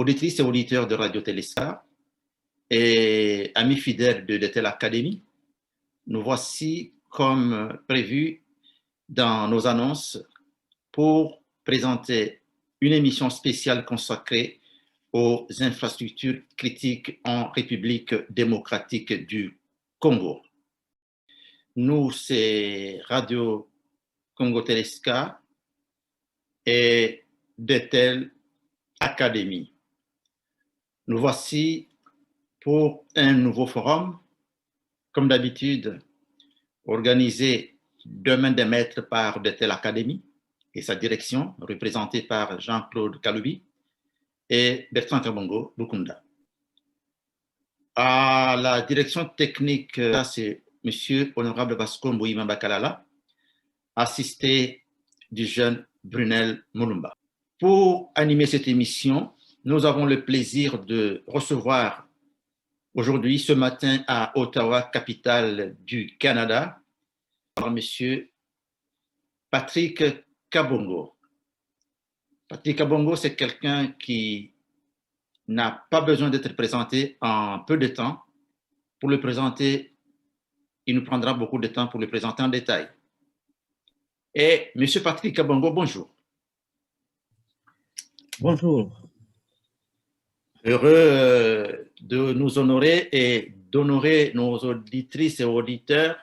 auditrices et auditeurs de Radio Téléscar et amis fidèles de l'Etel Academy, nous voici comme prévu dans nos annonces pour présenter une émission spéciale consacrée aux infrastructures critiques en République démocratique du Congo. Nous, c'est Radio Congo Téléscar et l'Etel Academy. Nous voici pour un nouveau forum, comme d'habitude, organisé de main de maître par l'Etel Academy et sa direction, représentée par Jean-Claude Kaloubi et Bertrand Kabongo Lukunda. À la direction technique, c'est M. Honorable Vasco Mbouima Bakalala, assisté du jeune Brunel Moulumba. Pour animer cette émission, nous avons le plaisir de recevoir aujourd'hui, ce matin, à Ottawa, capitale du Canada, par M. Patrick Kabongo. Patrick Kabongo, c'est quelqu'un qui n'a pas besoin d'être présenté en peu de temps. Pour le présenter, il nous prendra beaucoup de temps pour le présenter en détail. Et M. Patrick Kabongo, bonjour. Bonjour. Heureux de nous honorer et d'honorer nos auditrices et auditeurs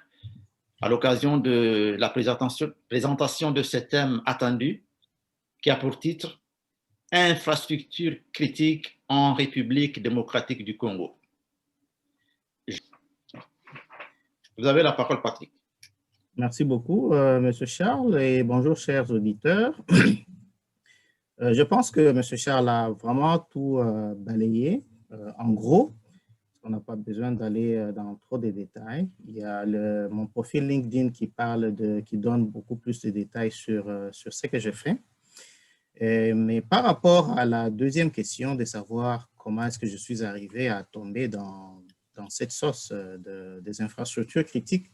à l'occasion de la présentation de ce thème attendu qui a pour titre « Infrastructure critique en République démocratique du Congo ». Vous avez la parole, Patrick. Merci beaucoup, M. Charles, et bonjour, chers auditeurs. Je pense que M. Charles a vraiment tout balayé. En gros, on n'a pas besoin d'aller dans trop de détails. Il y a mon profil LinkedIn qui donne beaucoup plus de détails sur ce que je fais. Mais par rapport à la deuxième question de savoir comment est-ce que je suis arrivé à tomber dans cette sauce des infrastructures critiques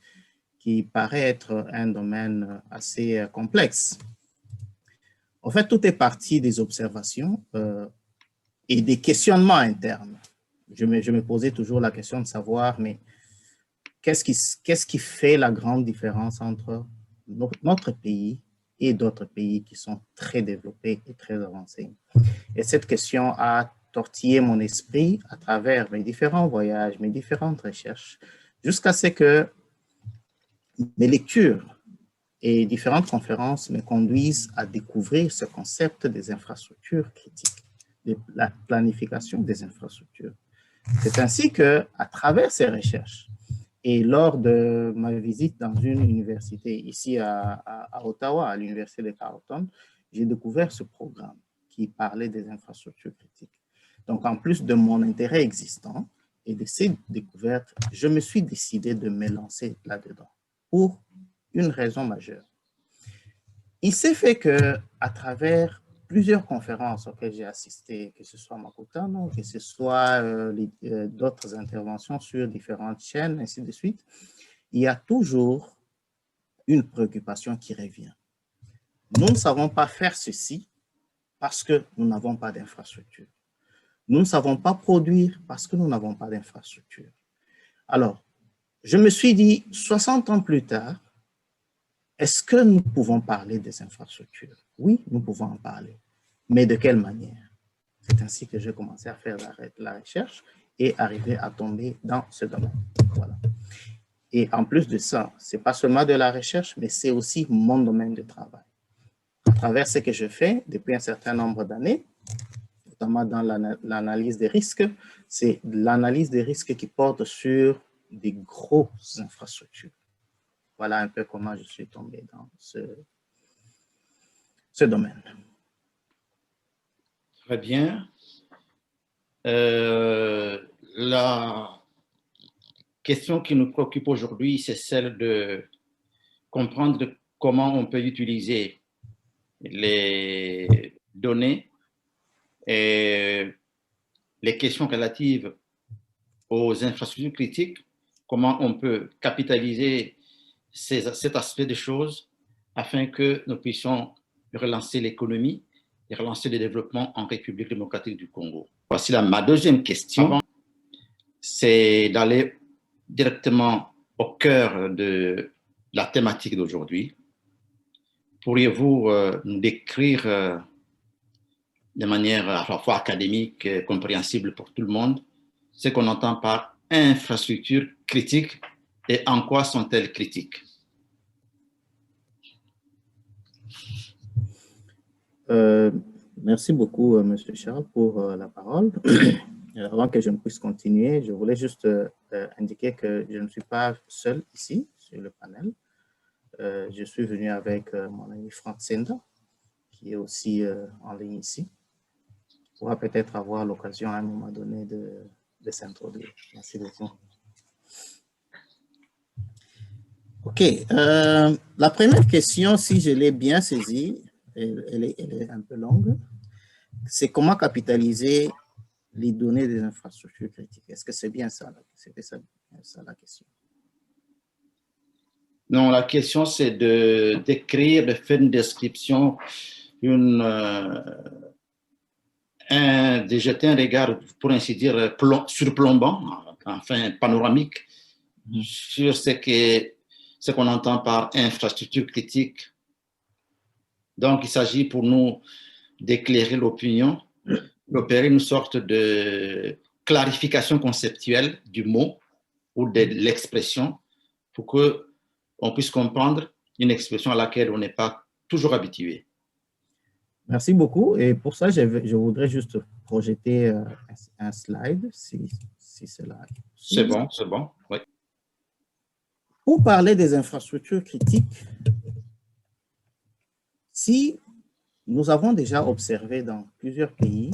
qui paraît être un domaine assez complexe. En fait, tout est parti des observations et des questionnements internes. Je me posais toujours la question de savoir, mais qu'est-ce qui fait la grande différence entre notre pays et d'autres pays qui sont très développés et très avancés? Et cette question a tortillé mon esprit à travers mes différents voyages, mes différentes recherches, jusqu'à ce que mes lectures et différentes conférences me conduisent à découvrir ce concept des infrastructures critiques, de la planification des infrastructures. C'est ainsi qu'à travers ces recherches et lors de ma visite dans une université ici à Ottawa, à l'université de Carleton, j'ai découvert ce programme qui parlait des infrastructures critiques. Donc, en plus de mon intérêt existant et de ces découvertes, je me suis décidé de me lancer là-dedans pour une raison majeure. Il s'est fait qu'à travers plusieurs conférences auxquelles j'ai assisté, que ce soit Makutano, que ce soit d'autres interventions sur différentes chaînes, ainsi de suite, il y a toujours une préoccupation qui revient. Nous ne savons pas faire ceci parce que nous n'avons pas d'infrastructure. Nous ne savons pas produire parce que nous n'avons pas d'infrastructure. Alors, je me suis dit, 60 ans plus tard, est-ce que nous pouvons parler des infrastructures? Oui, nous pouvons en parler. Mais de quelle manière? C'est ainsi que j'ai commencé à faire la recherche et arriver à tomber dans ce domaine. Voilà. Et en plus de ça, ce n'est pas seulement de la recherche, mais c'est aussi mon domaine de travail. À travers ce que je fais depuis un certain nombre d'années, notamment dans l'analyse des risques, c'est l'analyse des risques qui porte sur des grosses infrastructures. Voilà un peu comment je suis tombé dans ce domaine. Très bien. La question qui nous préoccupe aujourd'hui, c'est celle de comprendre comment on peut utiliser les données et les questions relatives aux infrastructures critiques, comment on peut capitaliser cet aspect des choses afin que nous puissions relancer l'économie et relancer le développement en République démocratique du Congo. Voici ma deuxième question. C'est d'aller directement au cœur de la thématique d'aujourd'hui. Pourriez-vous nous décrire de manière à la fois académique et compréhensible pour tout le monde ce qu'on entend par infrastructure critique et en quoi sont-elles critiques? Merci beaucoup, M. Charles, pour la parole. Avant que je ne puisse continuer, je voulais juste indiquer que je ne suis pas seul ici sur le panel. Je suis venu avec mon ami Franck Senda, qui est aussi en ligne ici. On pourra peut-être avoir l'occasion à un moment donné de s'introduire. Merci beaucoup. OK. La première question, si je l'ai bien saisie, elle est un peu longue, c'est comment capitaliser les données des infrastructures critiques. Est-ce que c'est bien ça? C'était ça la question. Non, la question, c'est de décrire, de faire une description, de jeter un regard, pour ainsi dire, surplombant, enfin panoramique, sur ce qu'on entend par infrastructure critique. Donc, il s'agit pour nous d'éclairer l'opinion, d'opérer une sorte de clarification conceptuelle du mot ou de l'expression pour qu'on puisse comprendre une expression à laquelle on n'est pas toujours habitué. Merci beaucoup. Et pour ça, je voudrais juste projeter un slide, si cela est possible. C'est bon, oui. Pour parler des infrastructures critiques, si nous avons déjà observé dans plusieurs pays,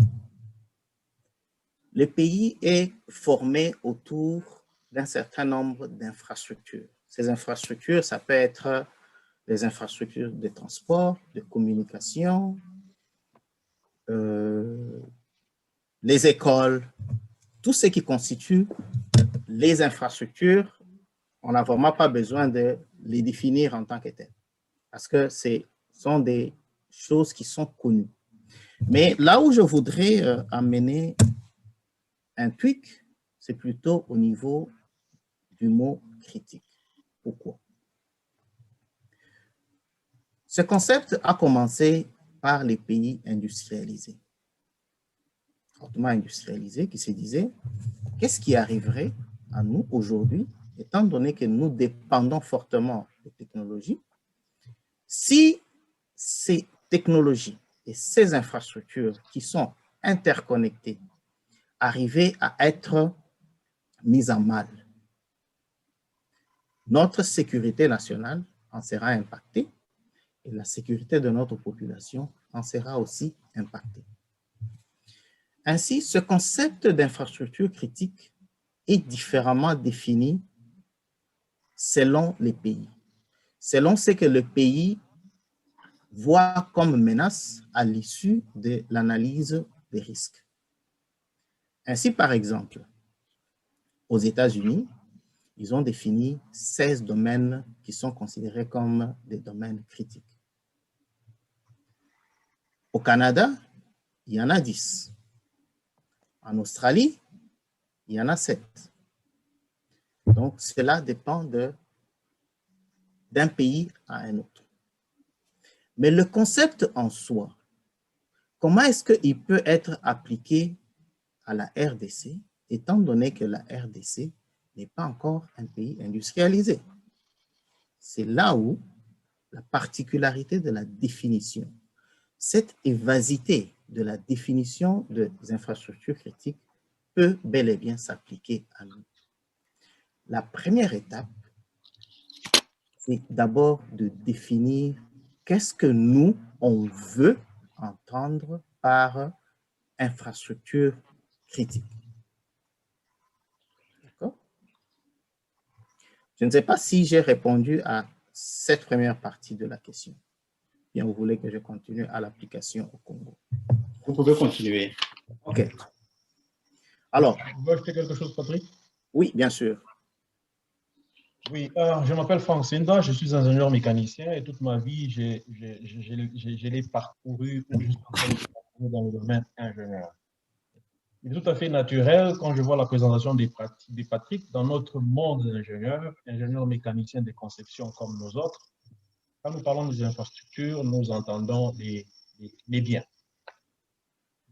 le pays est formé autour d'un certain nombre d'infrastructures. Ces infrastructures, ça peut être des infrastructures de transport, de communication, les écoles, tout ce qui constitue les infrastructures, on n'a vraiment pas besoin de les définir en tant que telles, parce que ce sont des choses qui sont connues. Mais là où je voudrais amener un tweak, c'est plutôt au niveau du mot critique. Pourquoi? Ce concept a commencé par les pays industrialisés, fortement industrialisés, qui se disaient, qu'est-ce qui arriverait à nous aujourd'hui, étant donné que nous dépendons fortement des technologies, si ces technologies et ces infrastructures qui sont interconnectées arrivaient à être mises en mal? Notre sécurité nationale en sera impactée et la sécurité de notre population en sera aussi impactée. Ainsi, ce concept d'infrastructure critique est différemment défini selon les pays, selon ce que le pays voit comme menace à l'issue de l'analyse des risques. Ainsi, par exemple, aux États-Unis, ils ont défini 16 domaines qui sont considérés comme des domaines critiques. Au Canada, il y en a 10. En Australie, il y en a 7. Donc, cela dépend d'un pays à un autre. Mais le concept en soi, comment est-ce qu'il peut être appliqué à la RDC, étant donné que la RDC n'est pas encore un pays industrialisé? C'est là où la particularité de la définition, cette évasité de la définition des infrastructures critiques peut bel et bien s'appliquer à nous. La première étape, c'est d'abord de définir qu'est-ce que nous, on veut entendre par infrastructure critique. D'accord? Je ne sais pas si j'ai répondu à cette première partie de la question. Bien, vous voulez que je continue à l'application au Congo? Vous pouvez continuer. OK. Alors. Vous pouvez ajouter quelque chose, Patrick? Oui, bien sûr. Oui, je m'appelle Franck Senda, je suis ingénieur mécanicien et toute ma vie, je l'ai parcouru ou je suis en train de parcourir dans le domaine ingénieur. Il est tout à fait naturel quand je vois la présentation des Patrick dans notre monde d'ingénieurs, ingénieurs mécaniciens de conception comme nous autres. Quand nous parlons des infrastructures, nous entendons les biens,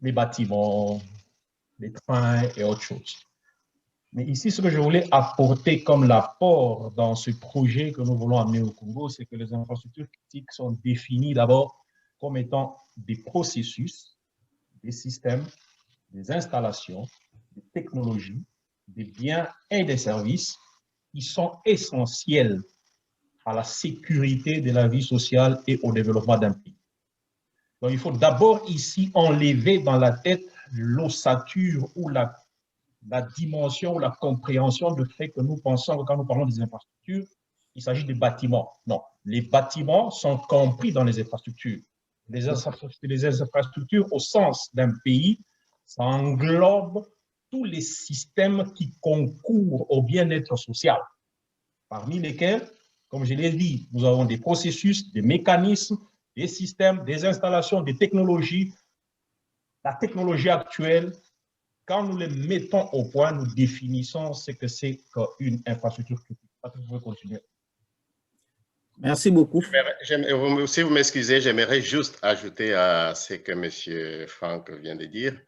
les bâtiments, les trains et autres choses. Mais ici, ce que je voulais apporter comme l'apport dans ce projet que nous voulons amener au Congo, c'est que les infrastructures critiques sont définies d'abord comme étant des processus, des systèmes, des installations, des technologies, des biens et des services qui sont essentiels à la sécurité de la vie sociale et au développement d'un pays. Donc, il faut d'abord ici enlever dans la tête l'ossature ou la dimension ou la compréhension du fait que nous pensons que quand nous parlons des infrastructures, il s'agit des bâtiments. Non, les bâtiments sont compris dans les infrastructures. Les infrastructures au sens d'un pays, ça englobe tous les systèmes qui concourent au bien-être social, parmi lesquels, comme je l'ai dit, nous avons des processus, des mécanismes, des systèmes, des installations, des technologies. La technologie actuelle, quand nous les mettons au point, nous définissons ce que c'est qu'une infrastructure critique. Vous pouvez continuer. Merci beaucoup. Si vous m'excusez, j'aimerais juste ajouter à ce que M. Franck vient de dire.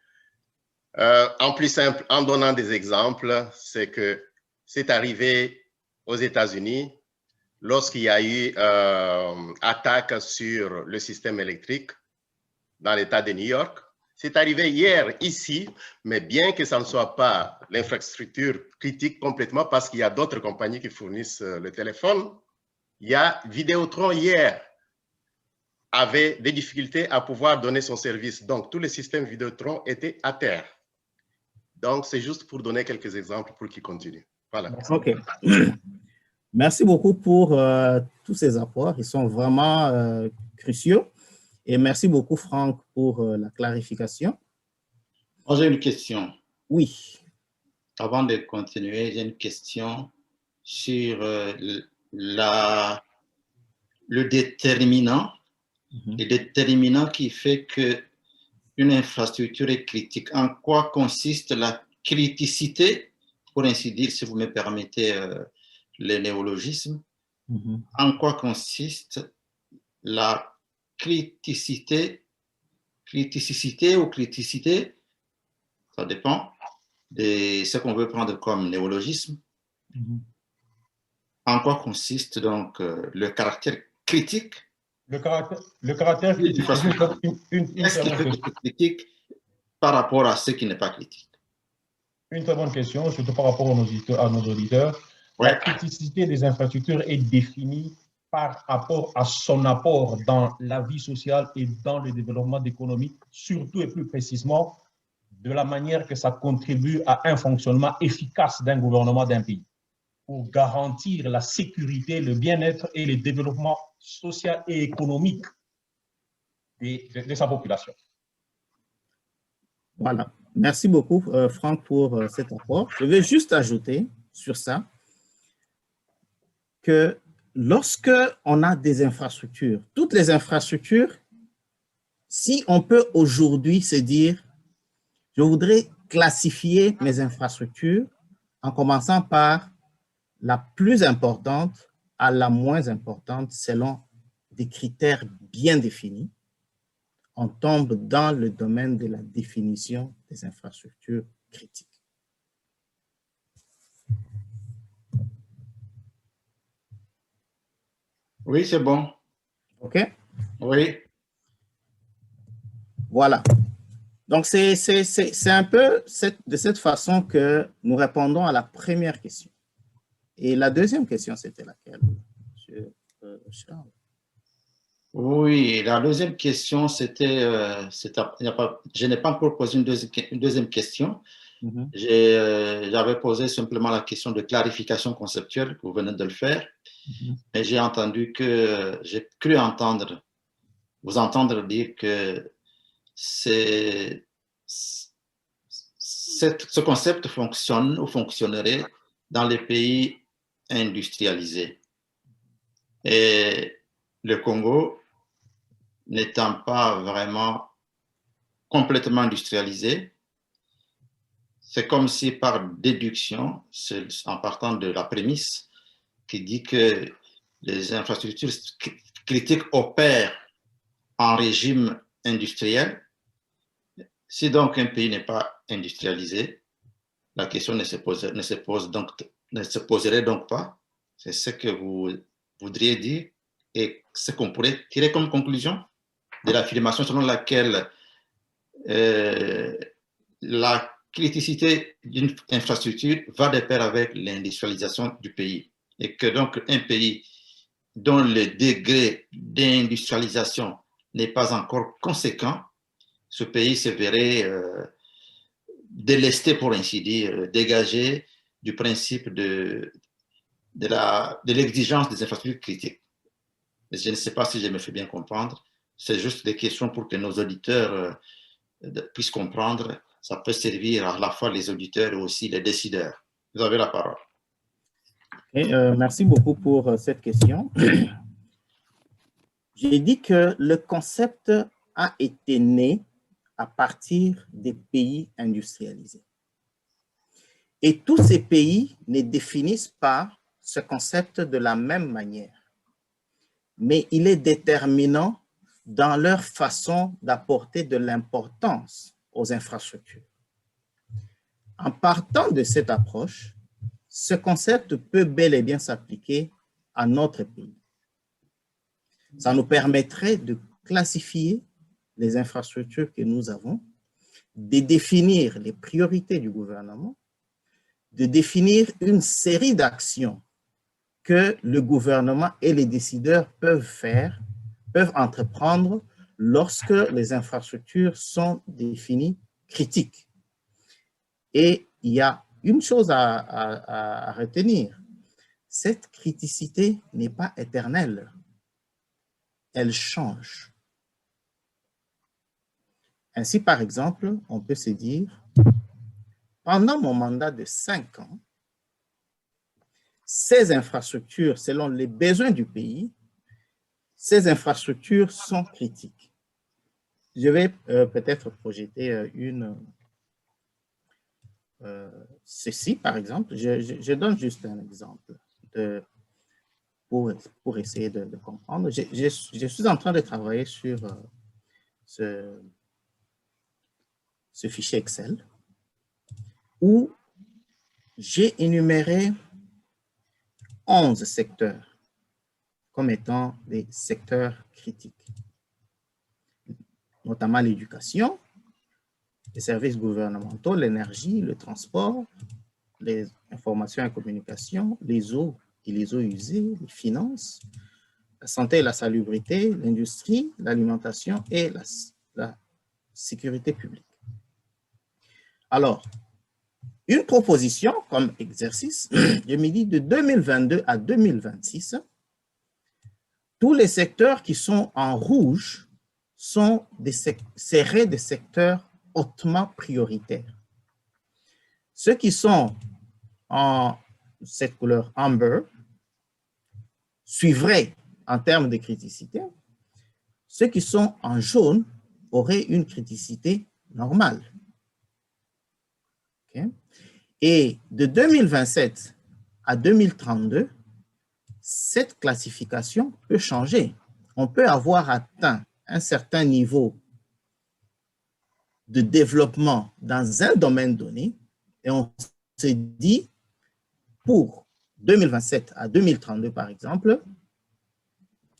En plus simple, en donnant des exemples, c'est que c'est arrivé aux États-Unis lorsqu'il y a eu attaque sur le système électrique dans l'État de New York. C'est arrivé hier ici, mais bien que ça ne soit pas l'infrastructure critique complètement parce qu'il y a d'autres compagnies qui fournissent le téléphone, il y a Vidéotron hier avait des difficultés à pouvoir donner son service. Donc, tous les systèmes Vidéotron étaient à terre. Donc, c'est juste pour donner quelques exemples pour qu'ils continuent. Voilà. OK. Merci beaucoup pour tous ces apports. Ils sont vraiment cruciaux. Et merci beaucoup, Franck, pour la clarification. Moi, j'ai une question. Oui. Avant de continuer, j'ai une question sur le déterminant, le déterminant qui fait qu'une infrastructure est critique. En quoi consiste la criticité, pour ainsi dire, si vous me permettez le néologisme, en quoi consiste la criticité ou criticité, ça dépend de ce qu'on veut prendre comme néologisme. En quoi consiste donc le caractère critique? Le caractère critique, Qu'est-ce qui fait critique par rapport à ce qui n'est pas critique? Une très bonne question, surtout par rapport à nos auditeurs. Ouais. La criticité des infrastructures est définie par rapport à son apport dans la vie sociale et dans le développement économique, surtout et plus précisément de la manière que ça contribue à un fonctionnement efficace d'un gouvernement d'un pays pour garantir la sécurité, le bien-être et le développement social et économique de sa population. Voilà. Merci beaucoup, Franck, pour cet apport. Je vais juste ajouter sur ça que lorsque on a des infrastructures, toutes les infrastructures, si on peut aujourd'hui se dire, je voudrais classifier mes infrastructures en commençant par la plus importante à la moins importante selon des critères bien définis, on tombe dans le domaine de la définition des infrastructures critiques. Oui, c'est bon. OK? Oui. Voilà. Donc, c'est un peu de cette façon que nous répondons à la première question. Et la deuxième question, c'était laquelle, M. Charles? Oui, la deuxième question, c'était, je n'ai pas encore posé une deuxième question. J'avais posé simplement la question de clarification conceptuelle, vous venez de le faire, mais j'ai cru entendre, vous entendre dire que ce concept fonctionne ou fonctionnerait dans les pays industrialisé. Et le Congo, n'étant pas vraiment complètement industrialisé, c'est comme si par déduction, en partant de la prémisse qui dit que les infrastructures critiques opèrent en régime industriel, si donc un pays n'est pas industrialisé, la question ne se poserait donc pas. C'est ce que vous voudriez dire et ce qu'on pourrait tirer comme conclusion de l'affirmation selon laquelle la criticité d'une infrastructure va de pair avec l'industrialisation du pays et que donc un pays dont le degré d'industrialisation n'est pas encore conséquent, ce pays se verrait délesté, pour ainsi dire, dégagé du principe de l'exigence des infrastructures critiques. Je ne sais pas si je me fais bien comprendre. C'est juste des questions pour que nos auditeurs puissent comprendre. Ça peut servir à la fois les auditeurs et aussi les décideurs. Vous avez la parole. Merci beaucoup pour cette question. J'ai dit que le concept a été né à partir des pays industrialisés. Et tous ces pays ne définissent pas ce concept de la même manière, mais il est déterminant dans leur façon d'apporter de l'importance aux infrastructures. En partant de cette approche, ce concept peut bel et bien s'appliquer à notre pays. Ça nous permettrait de classifier les infrastructures que nous avons, de définir les priorités du gouvernement, de définir une série d'actions que le gouvernement et les décideurs peuvent entreprendre lorsque les infrastructures sont définies critiques. Et il y a une chose à retenir, cette criticité n'est pas éternelle, elle change. Ainsi, par exemple, on peut se dire, pendant mon mandat de 5 ans, ces infrastructures, selon les besoins du pays, ces infrastructures sont critiques. Je vais peut-être projeter ceci, par exemple. Je donne juste un exemple pour essayer de comprendre. Je suis en train de travailler sur ce fichier Excel où j'ai énuméré 11 secteurs comme étant des secteurs critiques, notamment l'éducation, les services gouvernementaux, l'énergie, le transport, les informations et communications, les eaux et les eaux usées, les finances, la santé et la salubrité, l'industrie, l'alimentation et la sécurité publique. Alors, une proposition comme exercice, je me dis de 2022 à 2026, tous les secteurs qui sont en rouge seraient des secteurs hautement prioritaires. Ceux qui sont en cette couleur amber suivraient en termes de criticité. Ceux qui sont en jaune auraient une criticité normale. Okay? Et de 2027 à 2032, cette classification peut changer. On peut avoir atteint un certain niveau de développement dans un domaine donné et on se dit pour 2027 à 2032 par exemple,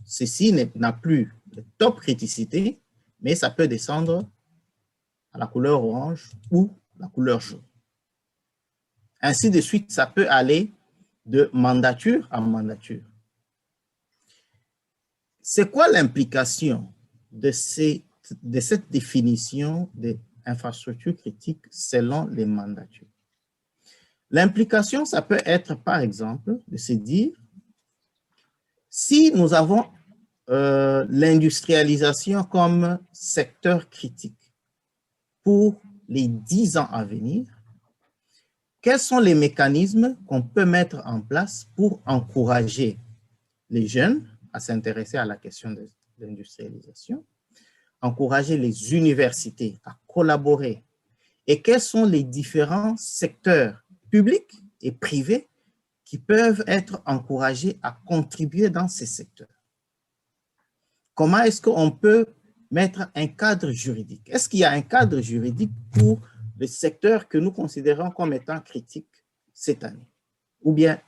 ceci n'a plus de top criticité, mais ça peut descendre à la couleur orange ou la couleur jaune. Ainsi de suite, ça peut aller de mandature à mandature. C'est quoi l'implication de cette définition d'infrastructure critique selon les mandatures? L'implication, ça peut être, par exemple, de se dire, si nous avons l'industrialisation comme secteur critique pour les 10 ans à venir, quels sont les mécanismes qu'on peut mettre en place pour encourager les jeunes à s'intéresser à la question de l'industrialisation, encourager les universités à collaborer, et quels sont les différents secteurs publics et privés qui peuvent être encouragés à contribuer dans ces secteurs? Comment est-ce qu'on peut mettre un cadre juridique? Est-ce qu'il y a un cadre juridique pour le secteur que nous considérons comme étant critique cette année ou bien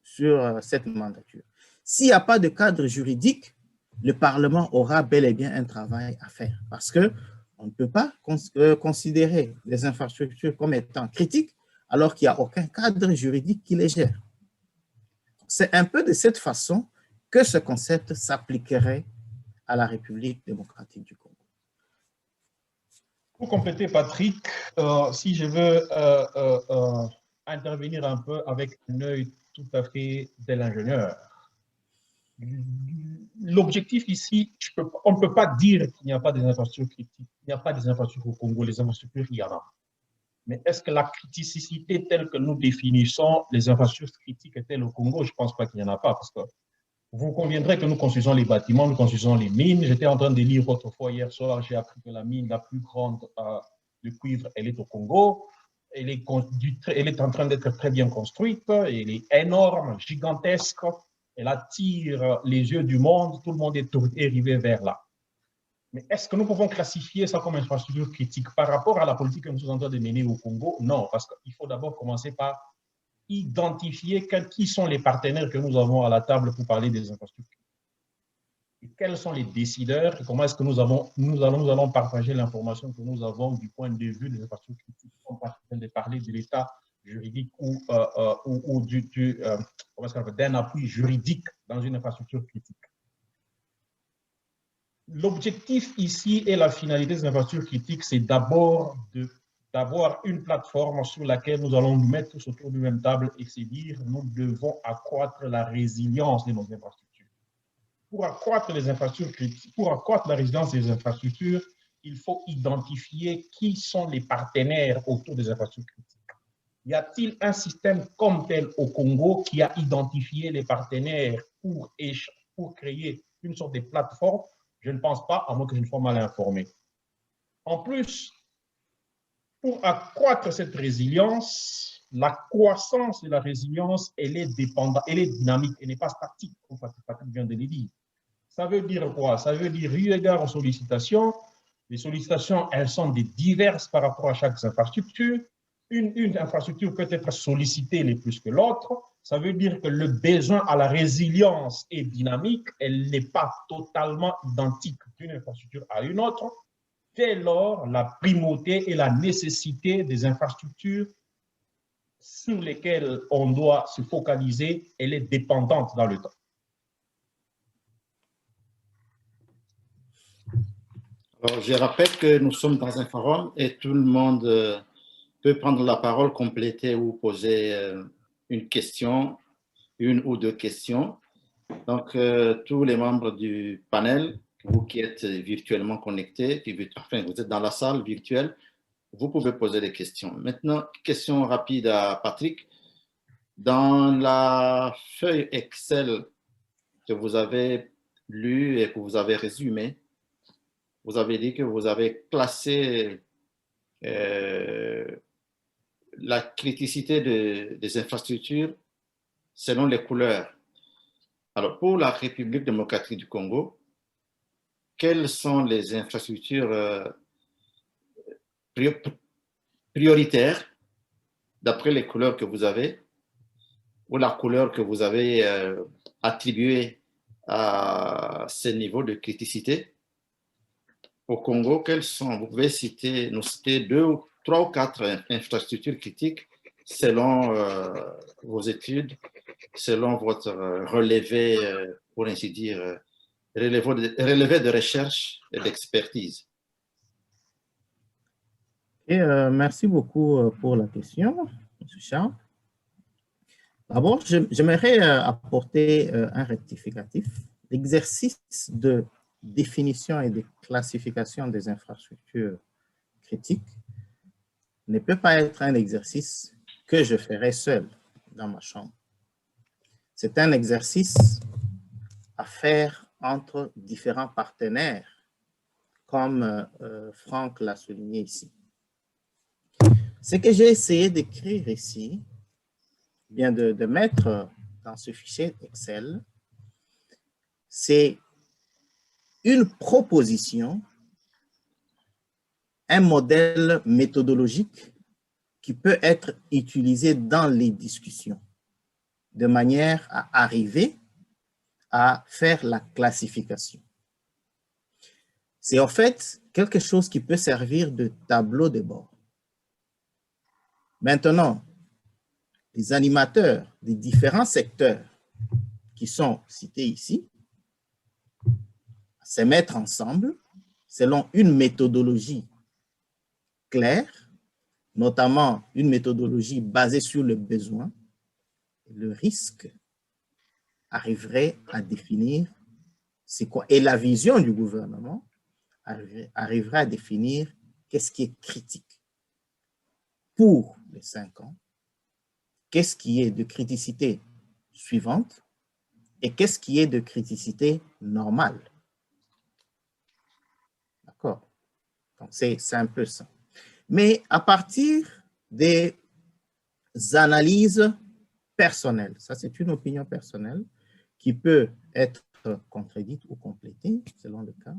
sur cette mandature? S'il n'y a pas de cadre juridique, le Parlement aura bel et bien un travail à faire parce qu'on ne peut pas considérer les infrastructures comme étant critiques alors qu'il n'y a aucun cadre juridique qui les gère. C'est un peu de cette façon que ce concept s'appliquerait à la République démocratique du Congo. Pour compléter, Patrick, si je veux intervenir un peu avec un œil tout à fait de l'ingénieur, l'objectif ici, on ne peut pas dire qu'il n'y a pas des infrastructures critiques. Il n'y a pas des infrastructures au Congo, les infrastructures, il y en a. Mais est-ce que la criticité telle que nous définissons les infrastructures critiques est-elle au Congo? Je ne pense pas qu'il n'y en a pas, parce que vous conviendrez que nous construisons les bâtiments, nous construisons les mines. J'étais en train de lire autrefois hier soir, j'ai appris que la mine la plus grande de cuivre, elle est au Congo. Elle est en train d'être très bien construite, elle est énorme, gigantesque. Elle attire les yeux du monde, tout le monde est arrivé vers là. Mais est-ce que nous pouvons classifier ça comme infrastructure critique par rapport à la politique que nous sommes en train de mener au Congo? Non, parce qu'il faut d'abord commencer par identifier qui sont les partenaires que nous avons à la table pour parler des infrastructures. Et quels sont les décideurs et comment est-ce que nous allons partager l'information que nous avons du point de vue des infrastructures critiques. On parle de parler de l'état juridique ou d'un appui juridique dans une infrastructure critique. L'objectif ici et la finalité des infrastructures critiques, c'est d'abord d'avoir une plateforme sur laquelle nous allons nous mettre tous autour d'une même table et se dire nous devons accroître la résilience de nos infrastructures. Pour accroître les infrastructures critiques, pour accroître la résilience des infrastructures, il faut identifier qui sont les partenaires autour des infrastructures critiques. Y a-t-il un système comme tel au Congo qui a identifié les partenaires pour créer une sorte de plateforme? Je ne pense pas, à moins que je ne sois mal informé. En plus, pour accroître cette résilience, la croissance de la résilience, elle est dynamique, elle n'est pas statique, comme Patrick vient de le dire. Ça veut dire quoi? Ça veut dire, eu égard aux sollicitations, les sollicitations, elles sont diverses par rapport à chaque infrastructure. Une infrastructure peut être sollicitée les plus que l'autre. Ça veut dire que le besoin à la résilience est dynamique, elle n'est pas totalement identique d'une infrastructure à une autre. Dès lors, la primauté et la nécessité des infrastructures sur lesquelles on doit se focaliser, elle est dépendante dans le temps. Alors, je rappelle que nous sommes dans un forum et tout le monde peut prendre la parole, compléter ou poser une question, une ou deux questions. Donc, tous les membres du panel, vous qui êtes virtuellement connectés, enfin, vous êtes dans la salle virtuelle, vous pouvez poser des questions. Maintenant, question rapide à Patrick. Dans la feuille Excel que vous avez lue et que vous avez résumée, vous avez dit que vous avez classé la criticité des infrastructures selon les couleurs. Alors, pour la République démocratique du Congo, quelles sont les infrastructures prioritaires d'après les couleurs que vous avez ou la couleur que vous avez attribuée à ce niveau de criticité? Au Congo, quelles sont? Vous pouvez nous citer 3 ou 4 infrastructures critiques selon vos études, selon votre relevé, pour ainsi dire, relevé de recherche et d'expertise. Merci beaucoup pour la question, M. Charles. D'abord, j'aimerais apporter un rectificatif. L'exercice de définition et de classification des infrastructures critiques ne peut pas être un exercice que je ferai seul dans ma chambre. C'est un exercice à faire entre différents partenaires, comme Franck l'a souligné ici. Ce que j'ai essayé d'écrire ici, bien de mettre dans ce fichier Excel, c'est une proposition, un modèle méthodologique qui peut être utilisé dans les discussions de manière à arriver à faire la classification. C'est en fait quelque chose qui peut servir de tableau de bord. Maintenant, les animateurs des différents secteurs qui sont cités ici se mettre ensemble selon une méthodologie claire, notamment une méthodologie basée sur le besoin, le risque arriverait à définir c'est quoi, et la vision du gouvernement arriverait à définir qu'est-ce qui est critique pour les 5 ans, qu'est-ce qui est de criticité suivante et qu'est-ce qui est de criticité normale. D'accord? Donc, c'est un peu ça. Mais à partir des analyses personnelles, ça c'est une opinion personnelle qui peut être contredite ou complétée selon le cas,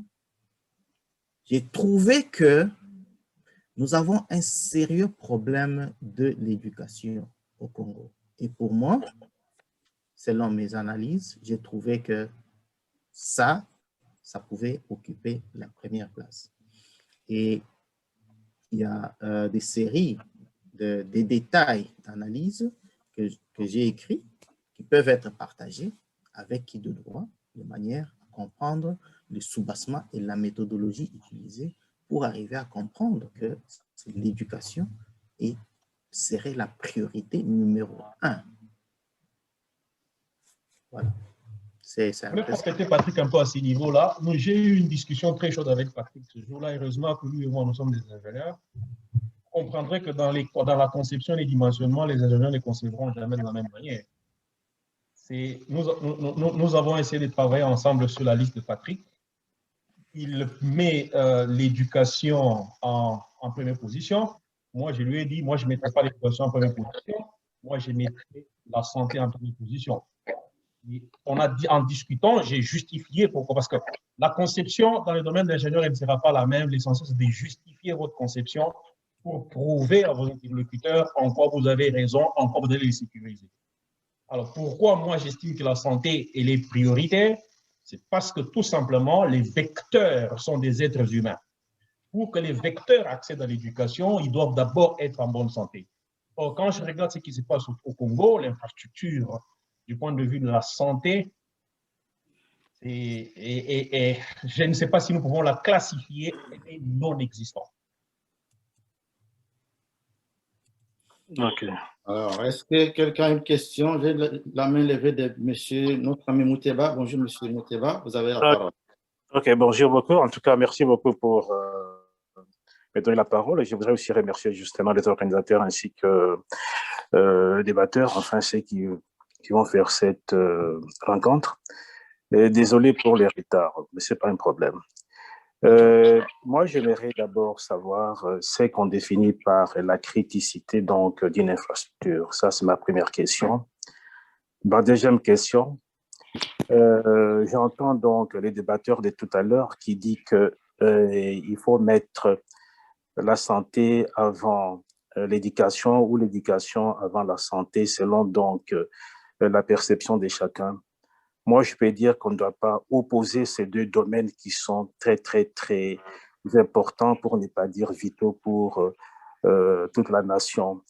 j'ai trouvé que nous avons un sérieux problème de l'éducation au Congo. Et pour moi, selon mes analyses, j'ai trouvé que ça pouvait occuper la première place. Et il y a des séries, des détails d'analyse que j'ai écrits qui peuvent être partagés avec qui de droit, de manière à comprendre le soubassement et la méthodologie utilisée pour arriver à comprendre que l'éducation serait la priorité numéro 1. Voilà. Je voulais compléter Patrick un peu à ce niveau-là. J'ai eu une discussion très chaude avec Patrick ce jour-là. Heureusement que lui et moi, nous sommes des ingénieurs. Vous comprendrez que dans la conception et les dimensionnements, les ingénieurs ne concevront jamais de la même manière. Nous avons essayé de travailler ensemble sur la liste de Patrick. Il met l'éducation en première position. Moi, je lui ai dit, moi, je ne mettrai pas l'éducation en première position. Moi, je mettrai la santé en première position. Et on a dit, en discutant, j'ai justifié pourquoi. Parce que la conception dans le domaine de l'ingénieur, elle ne sera pas la même. L'essentiel, c'est de justifier votre conception pour prouver à vos interlocuteurs en quoi vous avez raison, en quoi vous devez les sécuriser. Alors, pourquoi moi j'estime que la santé elle est prioritaire? C'est parce que tout simplement, les vecteurs sont des êtres humains. Pour que les vecteurs accèdent à l'éducation, ils doivent d'abord être en bonne santé. Or, quand je regarde ce qui se passe au Congo, l'infrastructure du point de vue de la santé, et je ne sais pas si nous pouvons la classifier, elle est non existante. Ok. Alors, est-ce que quelqu'un a une question? J'ai la main levée de monsieur, notre ami Mouteba. Bonjour, monsieur Mouteba, vous avez la parole. Ok, bonjour beaucoup. En tout cas, merci beaucoup pour me donner la parole. Et je voudrais aussi remercier justement les organisateurs ainsi que les débatteurs, enfin ceux qui vont faire cette rencontre. Et désolé pour les retards, mais ce n'est pas un problème. Moi, j'aimerais d'abord savoir ce qu'on définit par la criticité donc d'une infrastructure. Ça, c'est ma première question. Ma deuxième question, j'entends donc les débatteurs de tout à l'heure qui disent qu'il faut mettre la santé avant l'éducation ou l'éducation avant la santé selon donc la perception de chacun. Moi, je peux dire qu'on ne doit pas opposer ces deux domaines qui sont très, très, très importants, pour ne pas dire vitaux pour toute la nation.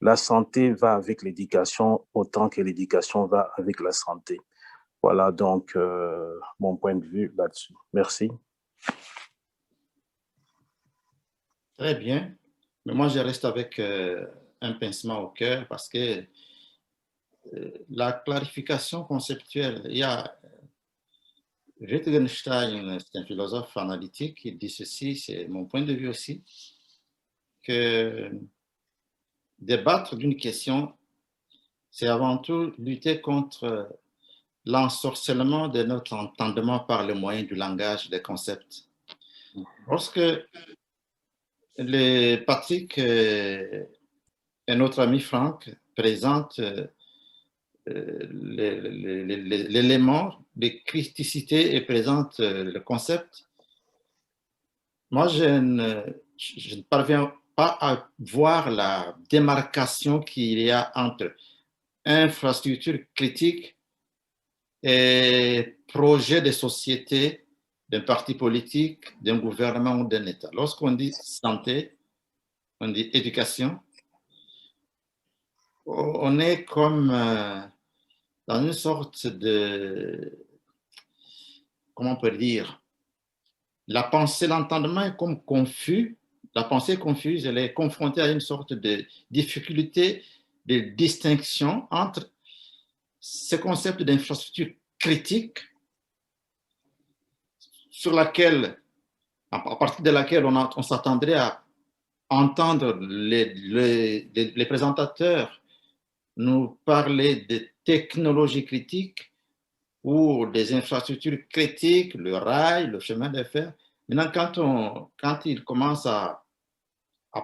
La santé va avec l'éducation autant que l'éducation va avec la santé. Voilà donc mon point de vue là-dessus. Merci. Très bien. Mais moi, je reste avec un pincement au cœur parce que la clarification conceptuelle, il y a Wittgenstein, c'est un philosophe analytique, il dit ceci, c'est mon point de vue aussi, que débattre d'une question, c'est avant tout lutter contre l'ensorcellement de notre entendement par le moyen du langage, des concepts. Lorsque Patrick et notre ami Franck présentent l'élément de criticité et présentent le concept, moi, je ne parviens pas à voir la démarcation qu'il y a entre infrastructure critique et projet de société d'un parti politique, d'un gouvernement ou d'un État. Lorsqu'on dit santé, on dit éducation, on est comme dans une sorte de, comment on peut dire, la pensée, l'entendement est comme confus, la pensée est confuse, elle est confrontée à une sorte de difficulté de distinction entre ce concept d'infrastructure critique sur laquelle, à partir de laquelle on s'attendrait à entendre les présentateurs nous parler de technologies critiques ou des infrastructures critiques, le rail, le chemin de fer. Maintenant, quand il commence à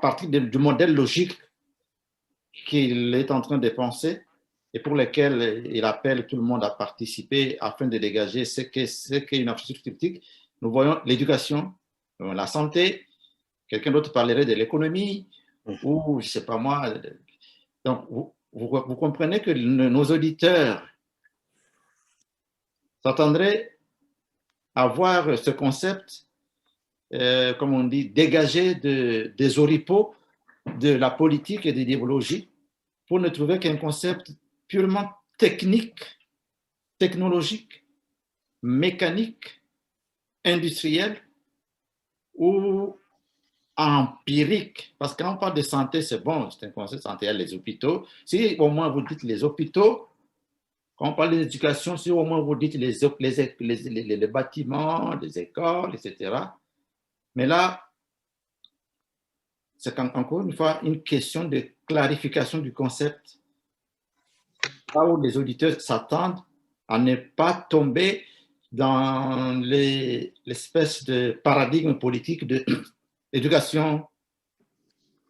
partir du modèle logique qu'il est en train de penser et pour lequel il appelle tout le monde à participer afin de dégager ce qu'est une infrastructure critique, nous voyons l'éducation, la santé, quelqu'un d'autre parlerait de l'économie ou, je ne sais pas moi. Donc, vous comprenez que nos auditeurs s'attendraient à voir ce concept, comme on dit, dégagé des oripeaux de la politique et de l'idéologie pour ne trouver qu'un concept purement technique, technologique, mécanique, industriel ou empirique. Parce que quand on parle de santé, c'est bon, c'est un concept de santé, il y a les hôpitaux. Si au moins vous dites les hôpitaux, quand on parle d'éducation, si au moins vous dites les bâtiments, les écoles, etc. Mais là, c'est encore une fois une question de clarification du concept. Là où les auditeurs s'attendent à ne pas tomber dans l'espèce de paradigme politique de éducation,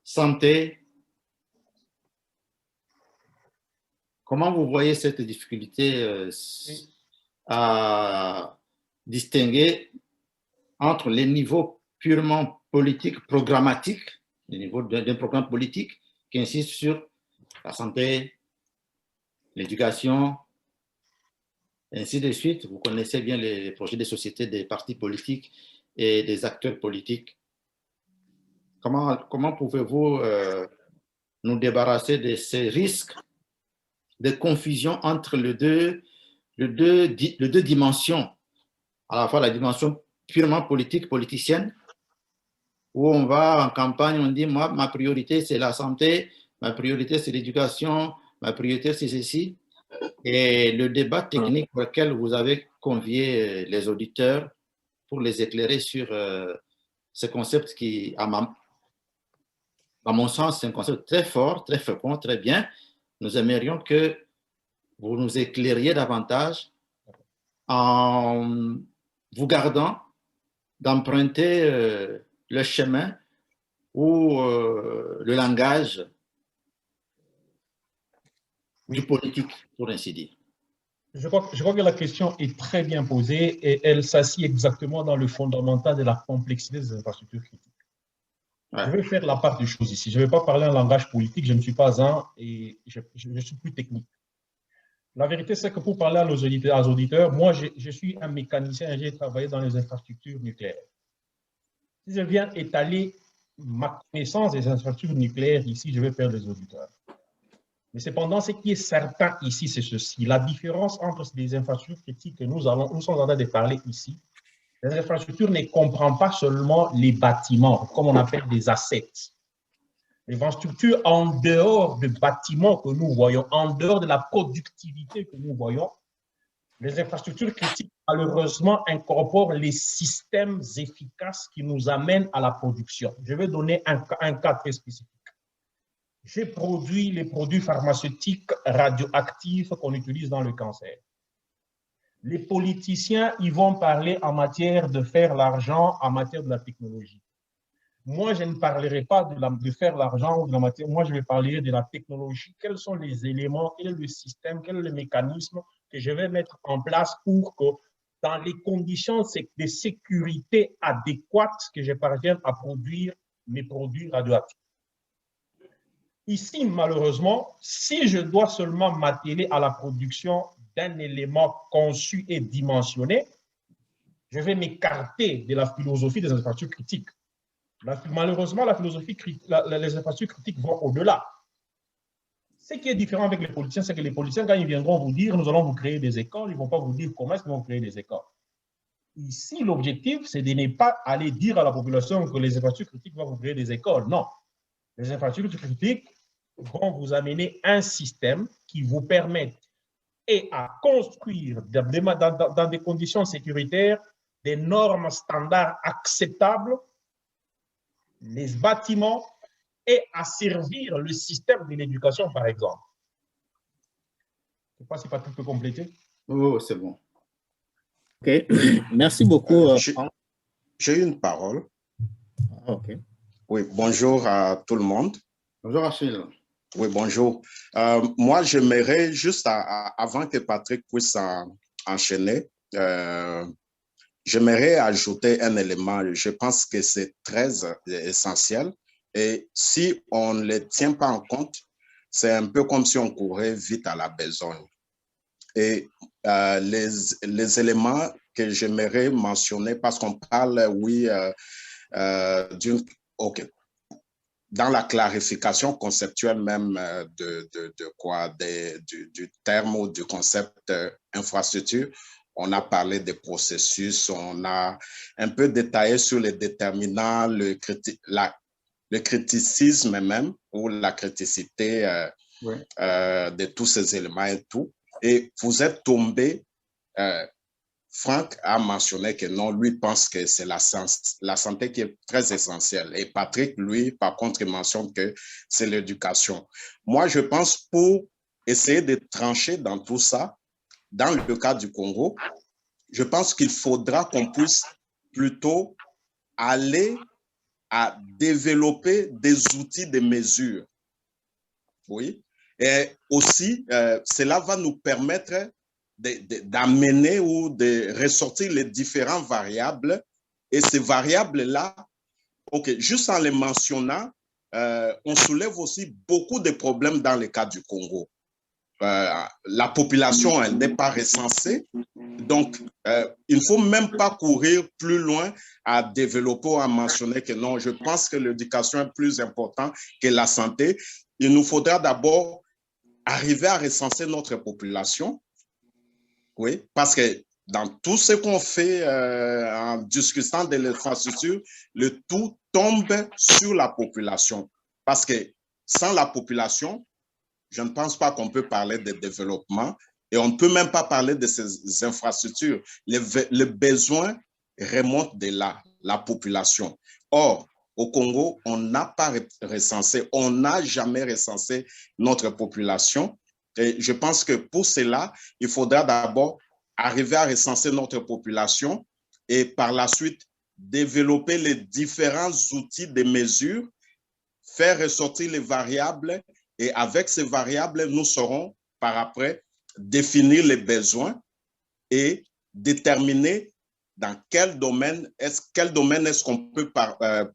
santé. Comment vous voyez cette difficulté à distinguer entre les niveaux purement politiques, programmatiques, les niveaux d'un programme politique qui insiste sur la santé, l'éducation, et ainsi de suite. Vous connaissez bien les projets de société des partis politiques et des acteurs politiques. Comment pouvez-vous nous débarrasser de ces risques de confusion entre les deux dimensions, à la fois la dimension purement politique, politicienne, où on va en campagne, on dit, moi, ma priorité, c'est la santé, ma priorité, c'est l'éducation, ma priorité, c'est ceci. Et le débat technique pour lequel vous avez convié les auditeurs pour les éclairer sur ce concept qui, à mon sens, c'est un concept très fort, très fécond, très bien. Nous aimerions que vous nous éclairiez davantage en vous gardant d'emprunter le chemin ou le langage du politique, pour ainsi dire. Je crois que la question est très bien posée et elle s'assied exactement dans le fondamental de la complexité des infrastructures critiques. Ouais. Je vais faire la part des choses ici. Je ne vais pas parler en langage politique, je ne suis pas un et je suis plus technique. La vérité, c'est que pour parler à nos auditeurs, moi, je suis un mécanicien et j'ai travaillé dans les infrastructures nucléaires. Si je viens étaler ma connaissance des infrastructures nucléaires ici, je vais faire les auditeurs. Mais cependant, ce qui est certain ici, c'est ceci. La différence entre les infrastructures critiques que nous sommes en train de parler ici, les infrastructures ne comprennent pas seulement les bâtiments, comme on appelle des assets. Les infrastructures en dehors des bâtiments que nous voyons, en dehors de la productivité que nous voyons, les infrastructures critiques, malheureusement, incorporent les systèmes efficaces qui nous amènent à la production. Je vais donner un cas très spécifique. j'ai produit les produits pharmaceutiques radioactifs qu'on utilise dans le cancer. Les politiciens, ils vont parler en matière de faire l'argent, en matière de la technologie. Moi, je ne parlerai pas de faire l'argent ou de la matière. Moi, je vais parler de la technologie. Quels sont les éléments, quel est le système, quel est le mécanisme que je vais mettre en place pour que, dans les conditions de sécurité adéquates, que je parvienne à produire mes produits radioactifs. Ici, malheureusement, si je dois seulement m'atteler à la production d'un élément conçu et dimensionné, je vais m'écarter de la philosophie des infrastructures critiques. Malheureusement, les infrastructures critiques vont au-delà. Ce qui est différent avec les politiciens, c'est que les politiciens, quand ils viendront vous dire, nous allons vous créer des écoles, ils ne vont pas vous dire comment est-ce qu'ils vont créer des écoles. Ici, l'objectif, c'est de ne pas aller dire à la population que les infrastructures critiques vont vous créer des écoles. Non. Les infrastructures critiques vont vous amener un système qui vous permette à construire dans des conditions sécuritaires des normes standards acceptables, les bâtiments et à servir le système de l'éducation, par exemple. Je ne sais pas si Patrick peut compléter. Oh, c'est bon. OK. Merci beaucoup. J'ai une parole. OK. Oui, bonjour à tout le monde. Bonjour Achille. Oui, bonjour. Moi, j'aimerais juste, avant que Patrick puisse enchaîner, j'aimerais ajouter un élément. Je pense que c'est très essentiel. Et si on ne le tient pas en compte, c'est un peu comme si on courait vite à la besogne. Et les éléments que j'aimerais mentionner, parce qu'on parle, oui, dans la clarification conceptuelle même du terme ou du concept infrastructure, on a parlé des processus, on a un peu détaillé sur les déterminants, le criticisme même, ou la criticité de tous ces éléments et tout. Et vous êtes tombé, Franck a mentionné que non, lui pense que c'est la santé qui est très essentielle. Et Patrick, lui, par contre, il mentionne que c'est l'éducation. Moi, je pense pour essayer de trancher dans tout ça, dans le cas du Congo, je pense qu'il faudra qu'on puisse plutôt aller à développer des outils de mesure. Oui. Et aussi, cela va nous permettre d'amener ou de ressortir les différentes variables. Et ces variables-là, juste en les mentionnant, on soulève aussi beaucoup de problèmes dans le cas du Congo. La population, elle n'est pas recensée. Donc, il ne faut même pas courir plus loin à développer ou à mentionner que non, je pense que l'éducation est plus importante que la santé. Il nous faudra d'abord arriver à recenser notre population. Oui, parce que dans tout ce qu'on fait en discutant de l'infrastructure, le tout tombe sur la population. Parce que sans la population, je ne pense pas qu'on peut parler de développement et on ne peut même pas parler de ces infrastructures. Les besoins remontent de là, la population. Or, au Congo, on n'a pas recensé, on n'a jamais recensé notre population. Et je pense que pour cela, il faudra d'abord arriver à recenser notre population et par la suite développer les différents outils de mesure, faire ressortir les variables et avec ces variables, nous saurons par après définir les besoins et déterminer dans quel domaine est-ce qu'on peut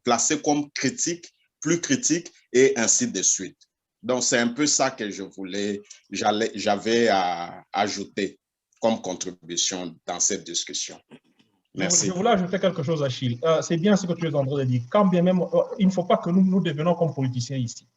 placer comme critique, plus critique et ainsi de suite. Donc, c'est un peu ça que j'avais à ajouter comme contribution dans cette discussion. Merci. Je voulais ajouter quelque chose, Achille. C'est bien ce que tu es en train de dire. Quand bien même, il ne faut pas que nous devenions comme politiciens ici.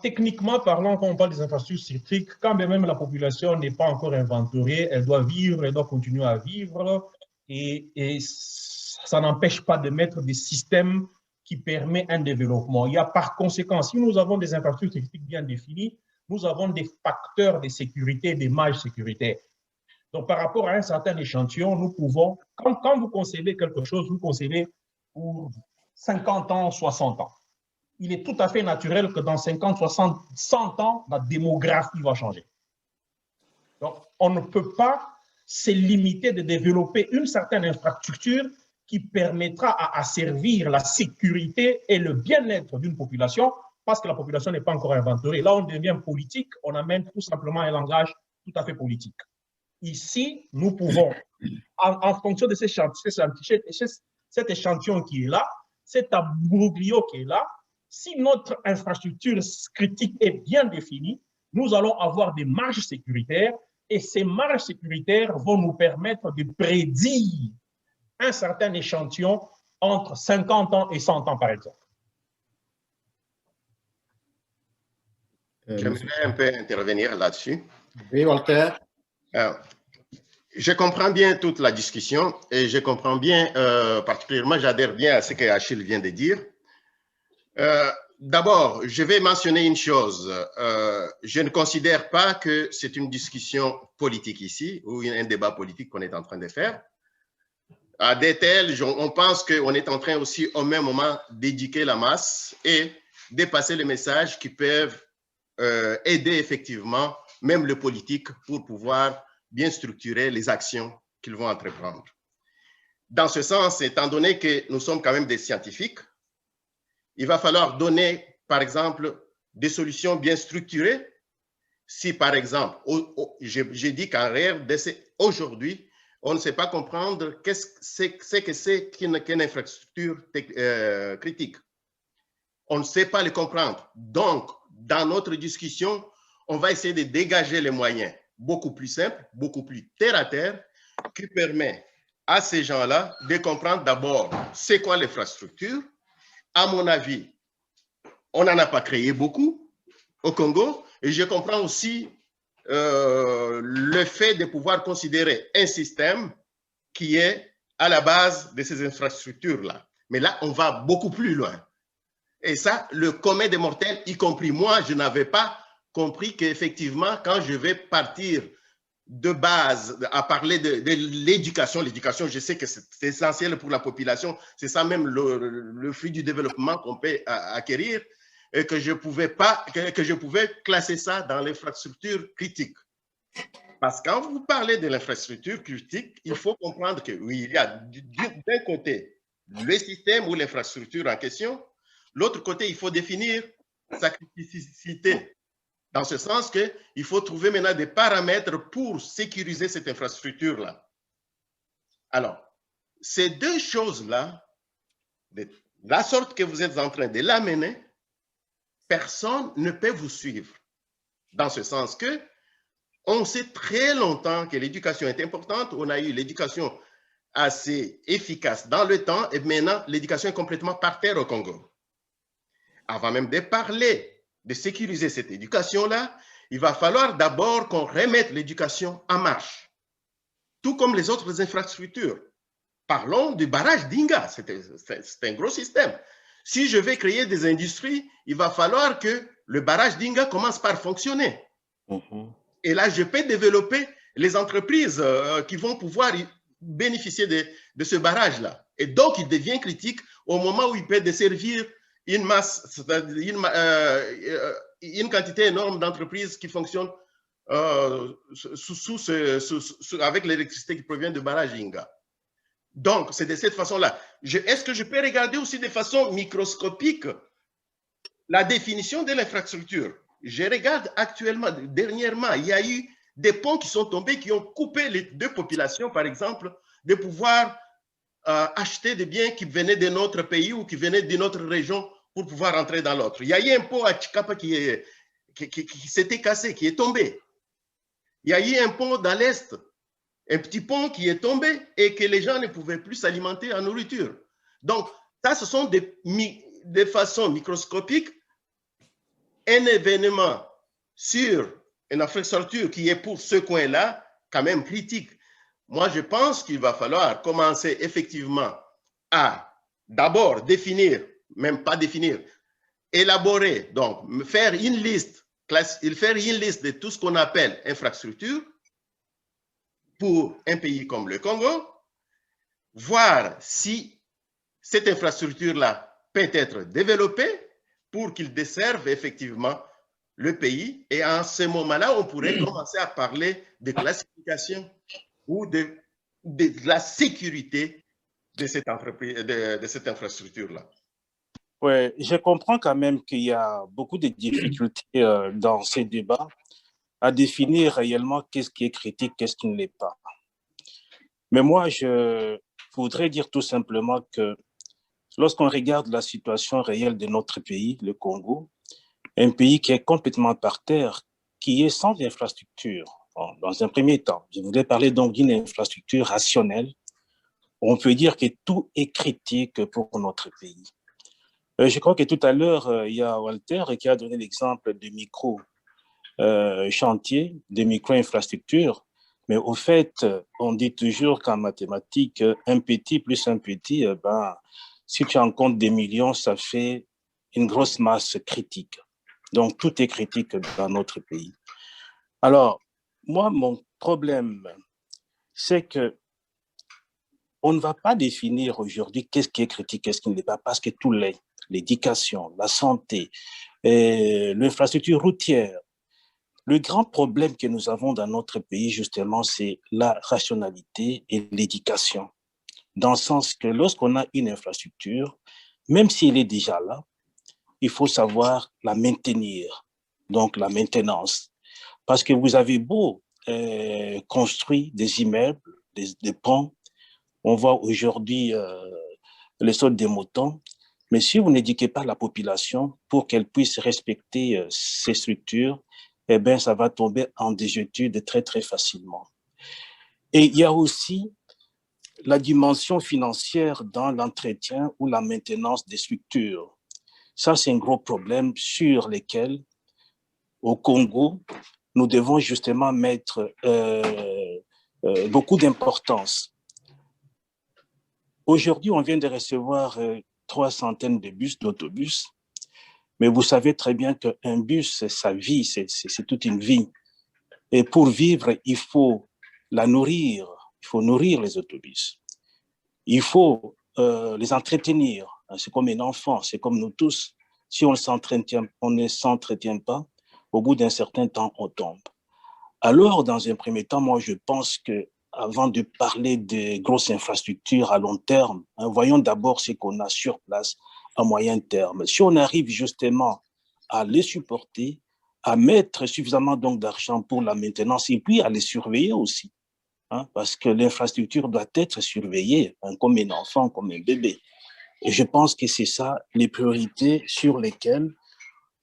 Techniquement parlant, quand on parle des infrastructures critiques, quand bien même la population n'est pas encore inventoriée, elle doit vivre, elle doit continuer à vivre, et ça n'empêche pas de mettre des systèmes qui permettent un développement. Il y a par conséquent, si nous avons des infrastructures critiques bien définies, nous avons des facteurs de sécurité, des mailles sécuritaires. Donc, par rapport à un certain échantillon, nous pouvons, quand vous concevez quelque chose, vous concevez pour 50 ans, 60 ans. il est tout à fait naturel que dans 50, 60, 100 ans, la démographie va changer. Donc, on ne peut pas se limiter de développer une certaine infrastructure qui permettra à asservir la sécurité et le bien-être d'une population parce que la population n'est pas encore inventoriée. Là, on devient politique, on amène tout simplement un langage tout à fait politique. Ici, nous pouvons, en fonction de cet échantillon qui est là, cet imbroglio qui est là, si notre infrastructure critique est bien définie, nous allons avoir des marges sécuritaires et ces marges sécuritaires vont nous permettre de prédire un certain échantillon entre 50 ans et 100 ans, par exemple. J'aimerais un peu intervenir là-dessus. Oui, Walter. Je comprends bien toute la discussion et je comprends bien, particulièrement, j'adhère bien à ce que Achille vient de dire. D'abord, je vais mentionner une chose. Je ne considère pas que c'est une discussion politique ici ou un débat politique qu'on est en train de faire. À des tels, on pense qu'on est en train aussi au même moment d'éduquer la masse et de passer les messages qui peuvent aider effectivement même le politique pour pouvoir bien structurer les actions qu'ils vont entreprendre. Dans ce sens, étant donné que nous sommes quand même des scientifiques, il va falloir donner, par exemple, des solutions bien structurées. Si, par exemple, j'ai dit qu'en réalité, aujourd'hui, on ne sait pas comprendre qu'est-ce que c'est qu'une infrastructure critique. On ne sait pas le comprendre. Donc, dans notre discussion, on va essayer de dégager les moyens beaucoup plus simples, beaucoup plus terre à terre, qui permet à ces gens-là de comprendre d'abord c'est quoi l'infrastructure. À mon avis, on n'en a pas créé beaucoup au Congo et je comprends aussi le fait de pouvoir considérer un système qui est à la base de ces infrastructures-là. Mais là, on va beaucoup plus loin. Et ça, le commun des mortels, y compris moi, je n'avais pas compris qu'effectivement, quand je vais partir de base à parler de l'éducation, je sais que c'est essentiel pour la population, c'est ça même le fruit du développement qu'on peut acquérir, et que je pouvais classer ça dans l'infrastructure critique. Parce que quand vous parlez de l'infrastructure critique, il faut comprendre que oui, il y a d'un côté le système ou l'infrastructure en question, l'autre côté, il faut définir sa criticité. Dans ce sens qu'il faut trouver maintenant des paramètres pour sécuriser cette infrastructure-là. Alors, ces deux choses-là, de la sorte que vous êtes en train de l'amener, personne ne peut vous suivre. Dans ce sens que on sait très longtemps que l'éducation est importante. On a eu l'éducation assez efficace dans le temps et maintenant, l'éducation est complètement par terre au Congo. Avant même de parler de sécuriser cette éducation-là, il va falloir d'abord qu'on remette l'éducation en marche, tout comme les autres infrastructures. Parlons du barrage d'Inga, c'est un gros système. Si je vais créer des industries, il va falloir que le barrage d'Inga commence par fonctionner. Et là, je peux développer les entreprises qui vont pouvoir bénéficier de ce barrage-là. Et donc, il devient critique au moment où il peut desservir une masse, une quantité énorme d'entreprises qui fonctionnent avec l'électricité qui provient du barrage Inga. Donc, c'est de cette façon-là. Est-ce que je peux regarder aussi de façon microscopique la définition de l'infrastructure? Je regarde actuellement, dernièrement, il y a eu des ponts qui sont tombés, qui ont coupé les deux populations, par exemple, de pouvoir acheter des biens qui venaient de notre pays ou qui venaient de notre région pour pouvoir entrer dans l'autre. Il y a eu un pont à Chikapa qui s'était cassé, qui est tombé. Il y a eu un pont dans l'Est, un petit pont qui est tombé et que les gens ne pouvaient plus s'alimenter en nourriture. Donc, ça, ce sont de façon microscopique, un événement sur une infrastructure qui est pour ce coin-là, quand même critique. Moi, je pense qu'il va falloir commencer effectivement à d'abord définir, même pas définir, élaborer, donc faire une liste de tout ce qu'on appelle infrastructure pour un pays comme le Congo, voir si cette infrastructure-là peut être développée, pour qu'ils desservent effectivement le pays. Et en ce moment-là, on pourrait commencer à parler de classification ou de la sécurité de cette entreprise, de cette infrastructure-là. Oui, je comprends quand même qu'il y a beaucoup de difficultés dans ces débats à définir réellement qu'est-ce qui est critique, qu'est-ce qui ne l'est pas. Mais moi, je voudrais dire tout simplement que lorsqu'on regarde la situation réelle de notre pays, le Congo, un pays qui est complètement par terre, qui est sans infrastructure. Bon, dans un premier temps, je voudrais parler donc d'une infrastructure rationnelle. On peut dire que tout est critique pour notre pays. Je crois que tout à l'heure, il y a Walter qui a donné l'exemple de micro-chantiers, de micro-infrastructures. Mais au fait, on dit toujours qu'en mathématiques, un petit plus un petit, si tu en comptes des millions, ça fait une grosse masse critique. Donc, tout est critique dans notre pays. Alors, moi, mon problème, c'est que on ne va pas définir aujourd'hui qu'est-ce qui est critique, qu'est-ce qui ne l'est pas, parce que tout l'est. L'éducation, la santé, l'infrastructure routière. Le grand problème que nous avons dans notre pays, justement, c'est la rationalité et l'éducation. Dans le sens que lorsqu'on a une infrastructure, même si elle est déjà là, il faut savoir la maintenir, donc la maintenance. Parce que vous avez beau construire des immeubles, des ponts, on voit aujourd'hui les sautes des moutons, mais si vous n'éduquez pas la population pour qu'elle puisse respecter ces structures, eh bien, ça va tomber en désuétude très, très facilement. Et il y a aussi la dimension financière dans l'entretien ou la maintenance des structures. Ça, c'est un gros problème sur lequel, au Congo, nous devons justement mettre beaucoup d'importance. Aujourd'hui, on vient de recevoir 300 de bus, d'autobus, mais vous savez très bien qu'un bus, c'est sa vie, c'est toute une vie. Et pour vivre, il faut la nourrir, il faut nourrir les autobus. Il faut les entretenir. C'est comme un enfant, c'est comme nous tous. Si on ne s'entretient pas, au bout d'un certain temps, on tombe. Alors, dans un premier temps, moi, je pense que avant de parler de grosses infrastructures à long terme, voyons d'abord ce qu'on a sur place à moyen terme. Si on arrive justement à les supporter, à mettre suffisamment donc d'argent pour la maintenance et puis à les surveiller aussi, parce que l'infrastructure doit être surveillée comme un enfant, comme un bébé. Et je pense que c'est ça les priorités sur lesquelles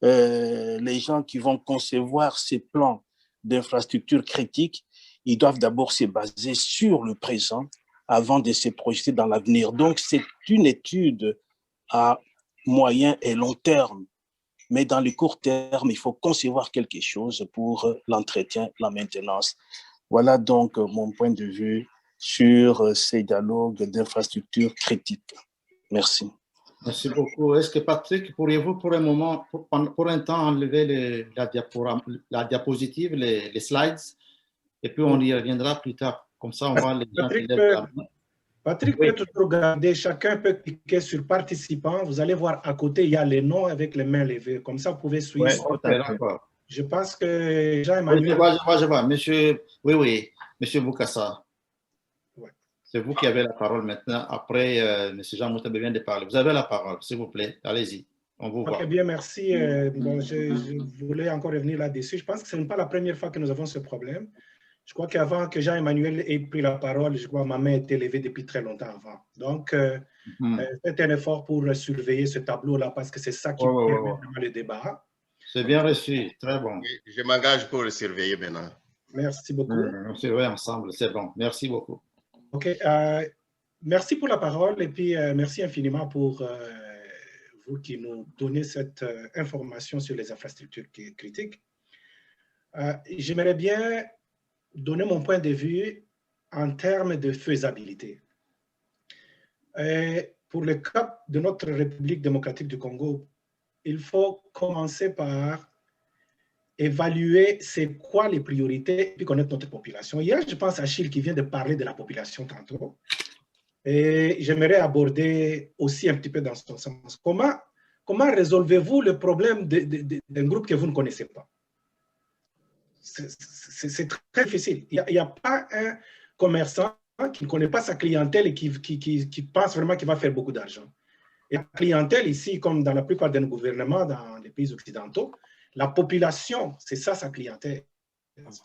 les gens qui vont concevoir ces plans d'infrastructures critiques, ils doivent d'abord se baser sur le présent avant de se projeter dans l'avenir. Donc, c'est une étude à moyen et long terme. Mais dans le court terme, il faut concevoir quelque chose pour l'entretien, la maintenance. Voilà donc mon point de vue sur ces dialogues d'infrastructures critiques. Merci. Merci beaucoup. Est-ce que Patrick, pourriez-vous pour un moment, pour un temps, enlever la diapositive, les slides, et puis on y reviendra plus tard. Comme ça, on va les gens qui lèvent la main. Patrick peut toujours regarder, chacun peut cliquer sur participant. Vous allez voir à côté, il y a les noms avec les mains levées. Comme ça, vous pouvez suivre. Ouais, d'accord. Je pense que Jean-Emmanuel... Je vois. Monsieur Boukassa. Ouais. C'est vous qui avez la parole maintenant. Après, monsieur Jean Moutabe vient de parler. Vous avez la parole, s'il vous plaît. Allez-y. On vous voit. Ok, bien, merci. Bon, je voulais encore revenir là-dessus. Je pense que ce n'est pas la première fois que nous avons ce problème. Je crois qu'avant que Jean-Emmanuel ait pris la parole, je crois que ma main était levée depuis très longtemps avant. Donc, faites un effort pour surveiller ce tableau-là parce que c'est ça qui permet vraiment le débat. C'est bien reçu, très bon. Je m'engage pour le surveiller maintenant. Merci beaucoup. On surveille ensemble, c'est bon. Merci beaucoup. OK. Merci pour la parole et puis merci infiniment pour vous qui nous donnez cette information sur les infrastructures critiques. J'aimerais bien donner mon point de vue en termes de faisabilité. Pour le cas de notre République démocratique du Congo, il faut commencer par évaluer c'est quoi les priorités et puis connaître notre population. Hier, je pense à Achille qui vient de parler de la population tantôt. Et j'aimerais aborder aussi un petit peu dans ce sens. Comment comment résolvez-vous le problème d'un groupe que vous ne connaissez pas? C'est très difficile. Il n'y a pas un commerçant qui ne connaît pas sa clientèle et qui pense vraiment qu'il va faire beaucoup d'argent. Et la clientèle ici, comme dans la plupart de nos gouvernements dans les pays occidentaux, la population, c'est ça sa clientèle. C'est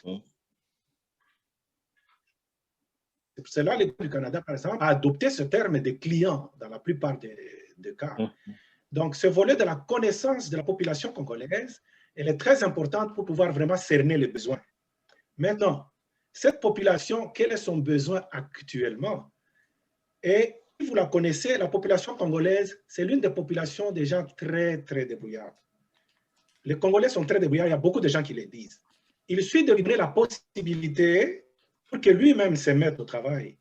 pour cela que l'État du Canada, par exemple, a adopté ce terme de client dans la plupart des cas. Donc, ce volet de la connaissance de la population congolaise, elle est très importante pour pouvoir vraiment cerner les besoins. Maintenant, cette population, quel est son besoin actuellement? Et si vous la connaissez, la population congolaise, c'est l'une des populations des gens très, très débrouillards. Les Congolais sont très débrouillards, il y a beaucoup de gens qui le disent. Il suffit de lui donner la possibilité pour que lui-même se mette au travail.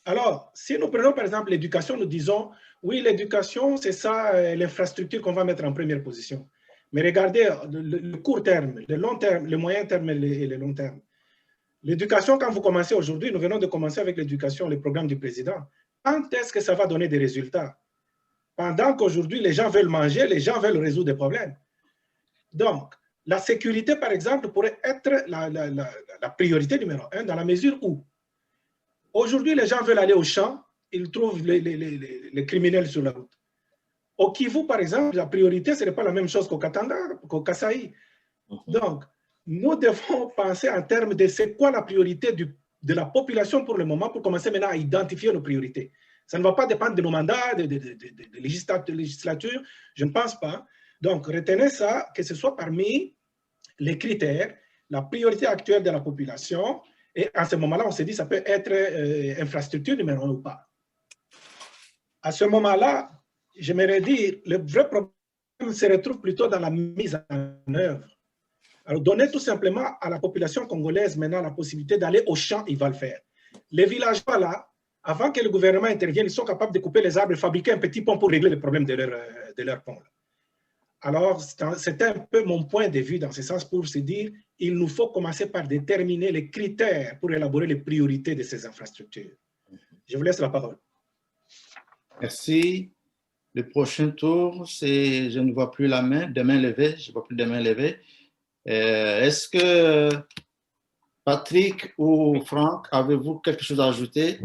Alors, si nous prenons par exemple l'éducation, nous disons, oui, l'éducation, c'est ça l'infrastructure qu'on va mettre en première position. Mais regardez le court terme, le long terme, le moyen terme et le long terme. L'éducation, quand vous commencez aujourd'hui, nous venons de commencer avec l'éducation, le programme du président. Quand est-ce que ça va donner des résultats? Pendant qu'aujourd'hui, les gens veulent manger, les gens veulent résoudre des problèmes. Donc, la sécurité, par exemple, pourrait être la priorité numéro 1 dans la mesure où aujourd'hui, les gens veulent aller au champ, ils trouvent les criminels sur la route. Au Kivu, par exemple, la priorité, ce n'est pas la même chose qu'au Katanga, qu'au Kasaï. Donc, nous devons penser en termes de c'est quoi la priorité de la population pour le moment pour commencer maintenant à identifier nos priorités. Ça ne va pas dépendre de nos mandats, de législature, je ne pense pas. Donc, retenez ça, que ce soit parmi les critères, la priorité actuelle de la population, et à ce moment-là, on s'est dit ça peut être infrastructure numéro 1 ou pas. À ce moment-là, j'aimerais dire, le vrai problème se retrouve plutôt dans la mise en œuvre. Alors, donner tout simplement à la population congolaise maintenant la possibilité d'aller au champ, ils vont le faire. Les villageois là, avant que le gouvernement intervienne, ils sont capables de couper les arbres et fabriquer un petit pont pour régler le problème de leur pont. Alors, c'était un peu mon point de vue dans ce sens pour se dire, il nous faut commencer par déterminer les critères pour élaborer les priorités de ces infrastructures. Je vous laisse la parole. Merci. Le prochain tour, c'est, je ne vois plus la main, de main levée, je ne vois plus de main levée. Est-ce que Patrick ou Franck, avez-vous quelque chose à ajouter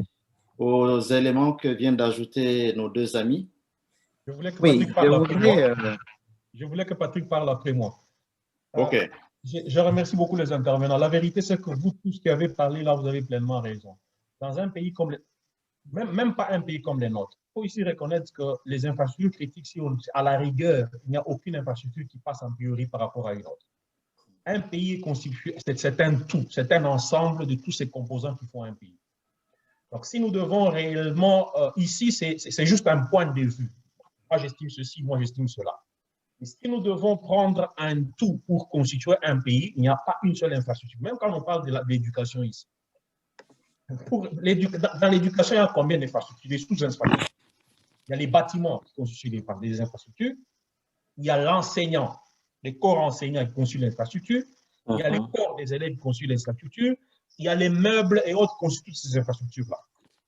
aux éléments que viennent d'ajouter nos deux amis? Je voulais que Patrick parle après moi. Je voulais que Patrick parle après moi. OK. Je remercie beaucoup les intervenants. La vérité, c'est que vous tous qui avez parlé là, vous avez pleinement raison. Dans un pays comme même pas un pays comme les nôtres, il faut ici reconnaître que les infrastructures critiques, si à la rigueur, il n'y a aucune infrastructure qui passe en priorité par rapport à une autre. Un pays est constitué, c'est un tout, c'est un ensemble de tous ces composants qui font un pays. Donc, si nous devons réellement, ici, c'est juste un point de vue. Moi, j'estime ceci, moi, j'estime cela. Mais si nous devons prendre un tout pour constituer un pays, il n'y a pas une seule infrastructure. Même quand on parle de l'éducation ici. Dans l'éducation, il y a combien d'infrastructures, des sous-infrastructures? Il y a les bâtiments qui constituent des infrastructures. Il y a l'enseignant, les corps enseignants qui constituent l'infrastructure. Il y a les corps des élèves qui constituent l'infrastructure. Il y a les meubles et autres qui constituent ces infrastructures-là.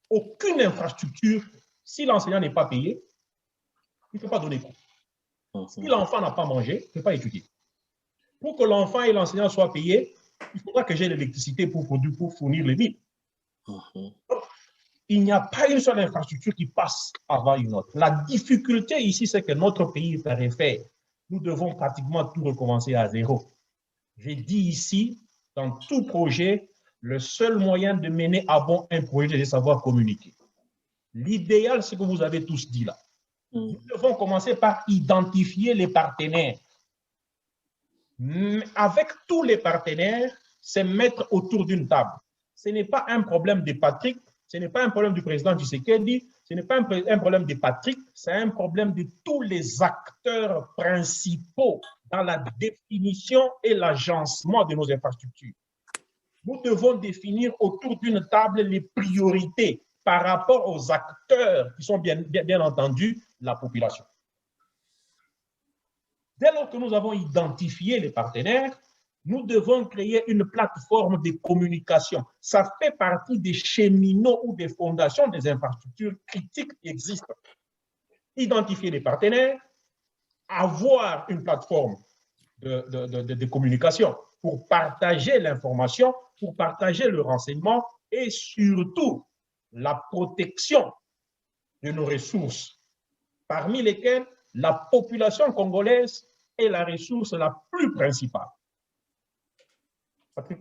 Aucune infrastructure, si l'enseignant n'est pas payé, il ne peut pas donner cours. Si l'enfant n'a pas mangé, il ne peut pas étudier. Pour que l'enfant et l'enseignant soient payés, il faudra que j'ai l'électricité pour fournir les vies. Il n'y a pas une seule infrastructure qui passe avant une autre. La difficulté ici, c'est que notre pays est périphère. Nous devons pratiquement tout recommencer à zéro. J'ai dit ici, dans tout projet, le seul moyen de mener à bon un projet, c'est de savoir communiquer. L'idéal, c'est ce que vous avez tous dit là. Nous devons commencer par identifier les partenaires. Avec tous les partenaires, c'est mettre autour d'une table. Ce n'est pas un problème de Patrick, ce n'est pas un problème du président Tshisekedi, ce n'est pas un problème de Patrick, c'est un problème de tous les acteurs principaux dans la définition et l'agencement de nos infrastructures. Nous devons définir autour d'une table les priorités par rapport aux acteurs qui sont bien entendu la population. Dès lors que nous avons identifié les partenaires, nous devons créer une plateforme de communication. Ça fait partie des cheminots ou des fondations des infrastructures critiques qui existent. Identifier les partenaires, avoir une plateforme de communication pour partager l'information, pour partager le renseignement et surtout la protection de nos ressources, parmi lesquelles la population congolaise est la ressource la plus principale. Patrick.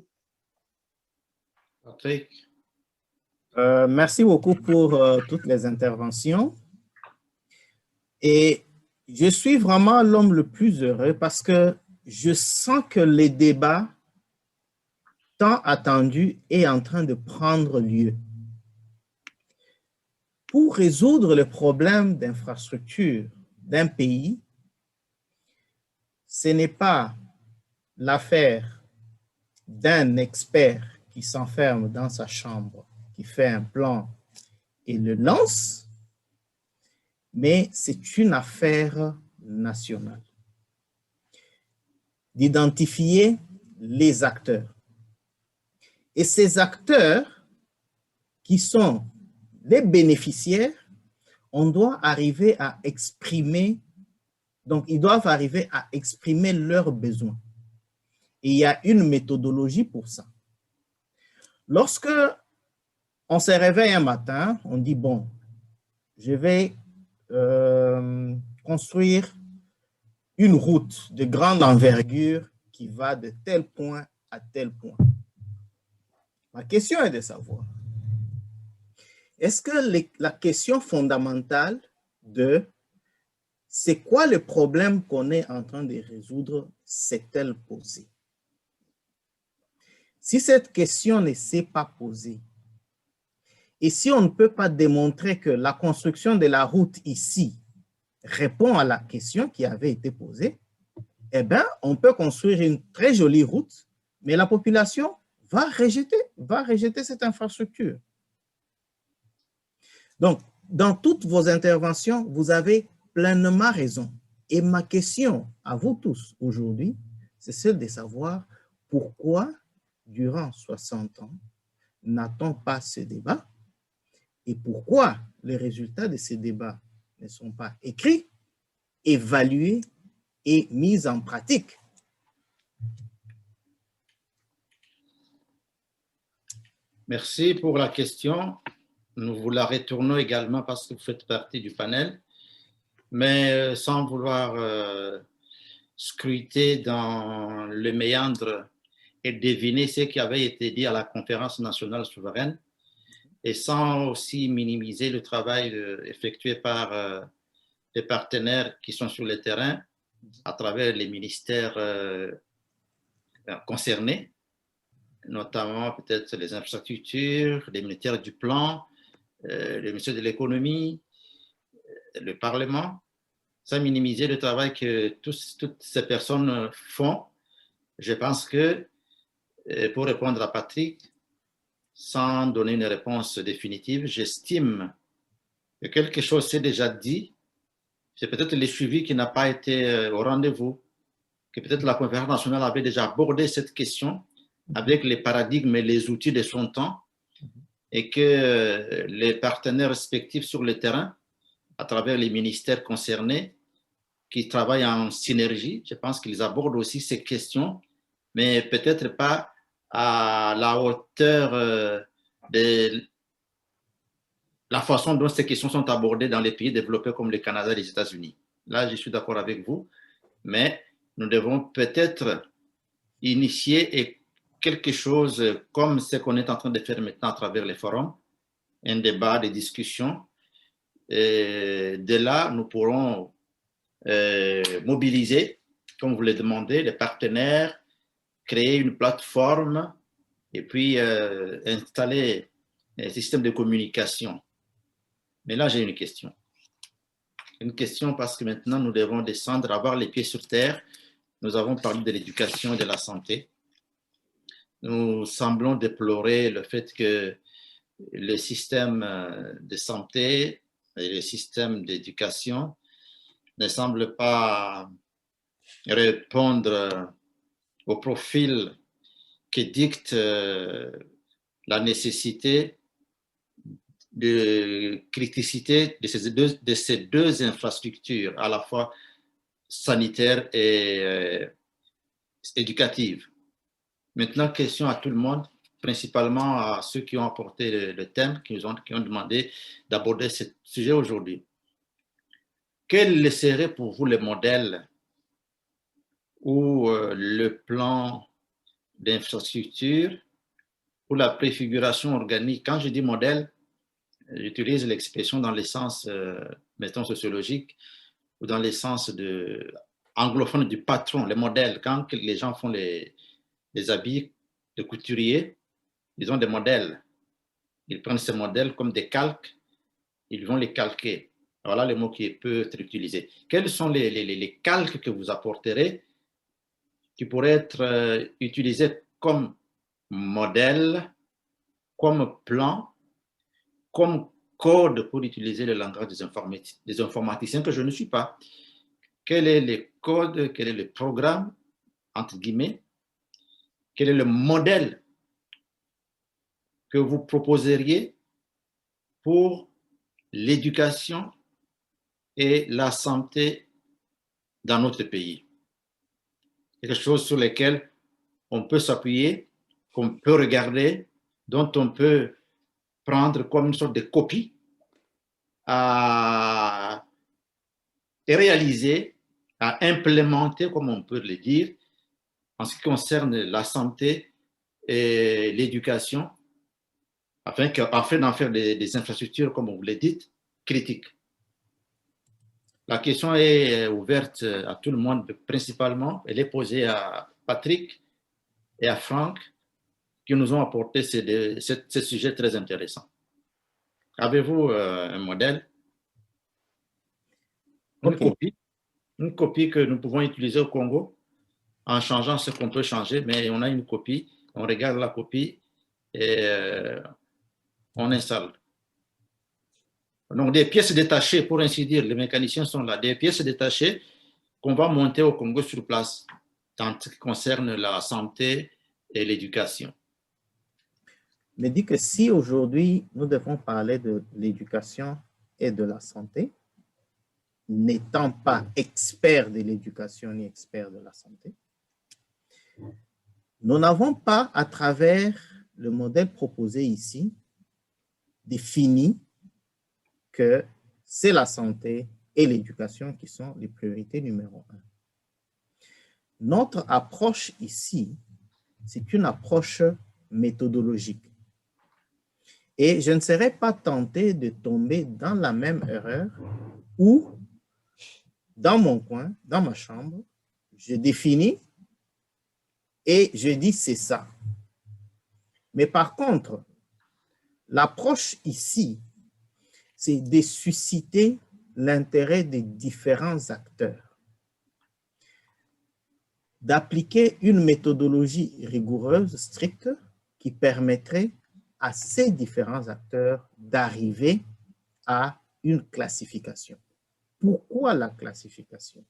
Patrick. Merci beaucoup pour toutes les interventions. Et je suis vraiment l'homme le plus heureux parce que je sens que les débats tant attendus est en train de prendre lieu. Pour résoudre le problème d'infrastructure d'un pays, ce n'est pas l'affaire d'un expert qui s'enferme dans sa chambre, qui fait un plan et le lance, mais c'est une affaire nationale. D'identifier les acteurs. Et ces acteurs qui sont les bénéficiaires, on doit arriver à exprimer, donc ils doivent arriver à exprimer leurs besoins. Et il y a une méthodologie pour ça. Lorsque on se réveille un matin, on dit, bon, je vais construire une route de grande envergure qui va de tel point à tel point. Ma question est de savoir, est-ce que la question fondamentale de c'est quoi le problème qu'on est en train de résoudre s'est-elle posée? Si cette question ne s'est pas posée, et si on ne peut pas démontrer que la construction de la route ici répond à la question qui avait été posée, eh bien, on peut construire une très jolie route, mais la population va rejeter cette infrastructure. Donc, dans toutes vos interventions, vous avez pleinement raison. Et ma question à vous tous aujourd'hui, c'est celle de savoir pourquoi, durant 60 ans, n'a-t-on pas ce débat et pourquoi les résultats de ces débats ne sont pas écrits, évalués et mis en pratique. Merci pour la question. Nous vous la retournons également parce que vous faites partie du panel, mais sans vouloir scruter dans le méandre et deviner ce qui avait été dit à la conférence nationale souveraine, et sans aussi minimiser le travail effectué par les partenaires qui sont sur le terrain à travers les ministères concernés, notamment peut-être les infrastructures, les ministères du plan, le ministère de l'économie, le Parlement, sans minimiser le travail que toutes ces personnes font. Je pense que, pour répondre à Patrick, sans donner une réponse définitive, j'estime que quelque chose s'est déjà dit. C'est peut-être le suivi qui n'a pas été au rendez-vous, que peut-être la conférence nationale avait déjà abordé cette question avec les paradigmes et les outils de son temps, et que les partenaires respectifs sur le terrain, à travers les ministères concernés, qui travaillent en synergie, je pense qu'ils abordent aussi ces questions, mais peut-être pas à la hauteur de la façon dont ces questions sont abordées dans les pays développés comme le Canada et les États-Unis. Là, je suis d'accord avec vous, mais nous devons peut-être initier quelque chose comme ce qu'on est en train de faire maintenant à travers les forums, un débat, des discussions. Et de là, nous pourrons mobiliser, comme vous le demandez, les partenaires, créer une plateforme et puis installer un système de communication. Mais là, j'ai une question. Une question parce que maintenant, nous devons descendre, avoir les pieds sur terre. Nous avons parlé de l'éducation et de la santé. Nous semblons déplorer le fait que le système de santé et le système d'éducation ne semblent pas répondre au profil qui dicte la nécessité de criticité de ces deux infrastructures, à la fois sanitaire et éducative. Maintenant, question à tout le monde, principalement à ceux qui ont apporté le thème, qui ont demandé d'aborder ce sujet aujourd'hui. Quel serait pour vous le modèle ou le plan d'infrastructure ou la préfiguration organique? Quand je dis modèle, j'utilise l'expression dans le sens, mettons, sociologique ou dans le sens anglophone du patron, le modèle. Quand les gens font les habits de couturier, ils ont des modèles. Ils prennent ces modèles comme des calques, ils vont les calquer. Voilà le mot qui peut être utilisé. Quels sont les calques que vous apporterez qui pourraient être utilisés comme modèle, comme plan, comme code pour utiliser le langage des informaticiens que je ne suis pas? Quel est le code, quel est le programme, entre guillemets, quel est le modèle que vous proposeriez pour l'éducation et la santé dans notre pays? Quelque chose sur lequel on peut s'appuyer, qu'on peut regarder, dont on peut prendre comme une sorte de copie et réaliser, à implémenter, comme on peut le dire, en ce qui concerne la santé et l'éducation, afin d'en faire des infrastructures, comme vous le dites, critiques. La question est ouverte à tout le monde, principalement. Elle est posée à Patrick et à Franck, qui nous ont apporté ce sujet très intéressant. Avez-vous un modèle? Une copie que nous pouvons utiliser au Congo en changeant ce qu'on peut changer, mais on a une copie, on regarde la copie et on installe. Donc, des pièces détachées, pour ainsi dire, les mécaniciens sont là, des pièces détachées qu'on va monter au Congo sur place, en ce qui concerne la santé et l'éducation. Me dit que si aujourd'hui nous devons parler de l'éducation et de la santé, n'étant pas expert de l'éducation ni expert de la santé, nous n'avons pas, à travers le modèle proposé ici, défini que c'est la santé et l'éducation qui sont les priorités numéro 1. Notre approche ici, c'est une approche méthodologique. Et je ne serais pas tenté de tomber dans la même erreur où, dans mon coin, dans ma chambre, je définis et je dis c'est ça. Mais par contre, l'approche ici, c'est de susciter l'intérêt des différents acteurs, d'appliquer une méthodologie rigoureuse, stricte, qui permettrait à ces différents acteurs d'arriver à une classification. Pourquoi la classification?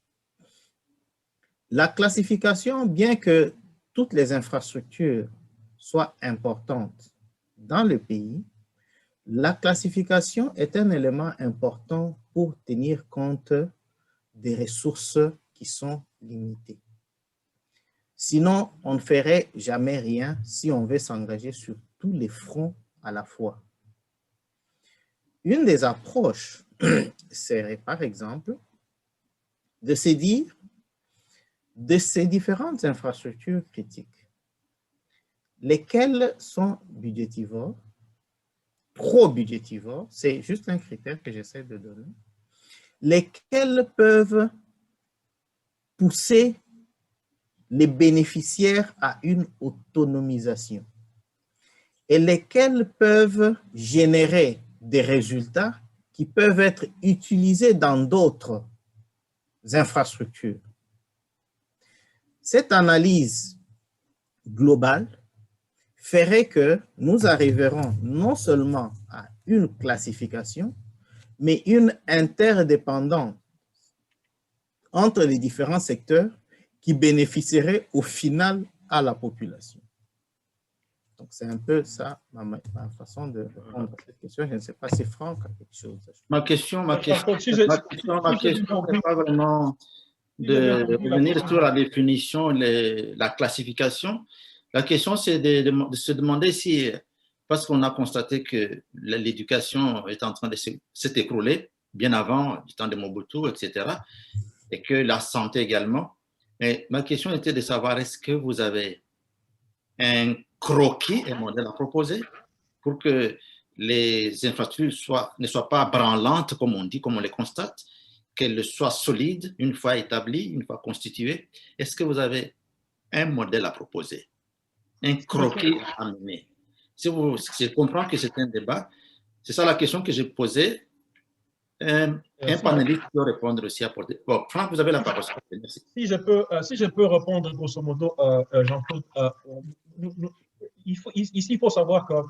La classification, bien que toutes les infrastructures soient importantes dans le pays, la classification est un élément important pour tenir compte des ressources qui sont limitées. Sinon, on ne ferait jamais rien si on veut s'engager sur tous les fronts à la fois. Une des approches serait, par exemple, de se dire de ces différentes infrastructures critiques, lesquelles sont budgétivores, trop budgétivores, c'est juste un critère que j'essaie de donner, lesquelles peuvent pousser les bénéficiaires à une autonomisation et lesquelles peuvent générer des résultats qui peuvent être utilisés dans d'autres infrastructures. Cette analyse globale ferait que nous arriverons non seulement à une classification, mais une interdépendance entre les différents secteurs qui bénéficierait au final à la population. Donc, c'est un peu ça, ma façon de répondre à cette question. Je ne sais pas si Franck a quelque chose. Ma question n'est pas vraiment de revenir sur la définition, la classification. La question, c'est de se demander si, parce qu'on a constaté que l'éducation est en train de s'écrouler, bien avant du temps de Mobutu, etc., et que la santé également. Mais ma question était de savoir, est-ce que vous avez un croquis, un modèle à proposer pour que les infrastructures ne soient pas branlantes, comme on dit, comme on les constate, qu'elles soient solides une fois établies, une fois constituées? Est-ce que vous avez un modèle à proposer, un croquis à mener? Je comprends que c'est un débat. C'est ça la question que j'ai posée. Un panéliste peut répondre aussi. Bon, Franck, vous avez la parole. Merci. Si je peux répondre grosso modo, Jean-Claude, ici, il faut savoir qu'il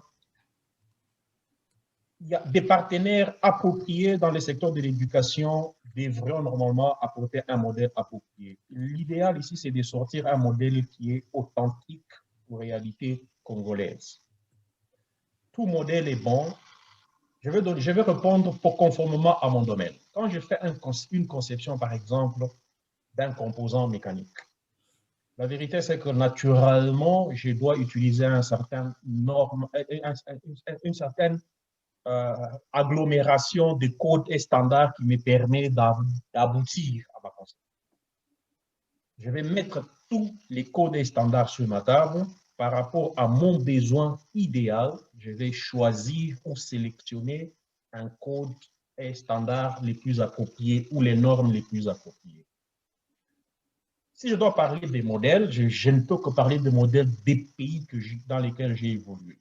y a des partenaires appropriés dans le secteur de l'éducation devraient normalement apporter un modèle approprié. L'idéal ici, c'est de sortir un modèle qui est authentique aux réalités congolaises. Tout modèle est bon. Je vais répondre conformément à mon domaine. Quand je fais une conception, par exemple, d'un composant mécanique, la vérité, c'est que naturellement, je dois utiliser une certaine agglomération de codes et standards qui me permet d'aboutir à ma conception. Je vais mettre tous les codes et standards sur ma table. Par rapport à mon besoin idéal, je vais choisir ou sélectionner un code et standard les plus appropriés ou les normes les plus appropriées. Si je dois parler des modèles, je ne peux que parler des modèles des pays dans lesquels j'ai évolué.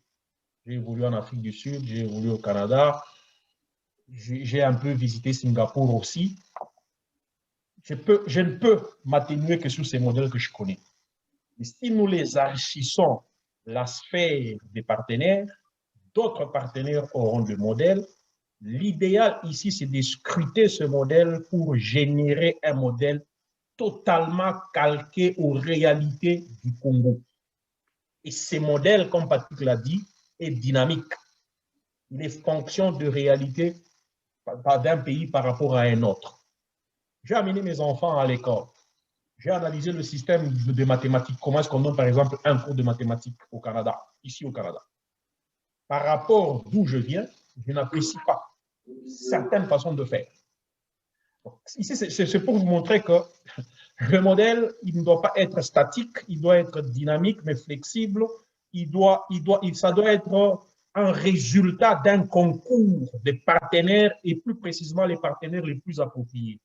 J'ai évolué en Afrique du Sud, j'ai évolué au Canada, j'ai un peu visité Singapour aussi. Je ne peux m'atténuer que sur ces modèles que je connais. Et si nous les enrichissons la sphère des partenaires, d'autres partenaires auront des modèles. L'idéal ici, c'est de scruter ce modèle pour générer un modèle totalement calqué aux réalités du Congo. Et ce modèle, comme Patrick l'a dit, est dynamique. Il est fonction de réalité d'un pays par rapport à un autre. J'ai amené mes enfants à l'école. J'ai analysé le système de mathématiques. Comment est-ce qu'on donne, par exemple, un cours de mathématiques au Canada, ici au Canada? Par rapport d'où je viens, je n'apprécie pas certaines façons de faire. Donc, ici, c'est pour vous montrer que le modèle, il ne doit pas être statique, il doit être dynamique, mais flexible. Ça doit être un résultat d'un concours des partenaires et plus précisément les partenaires les plus appropriés.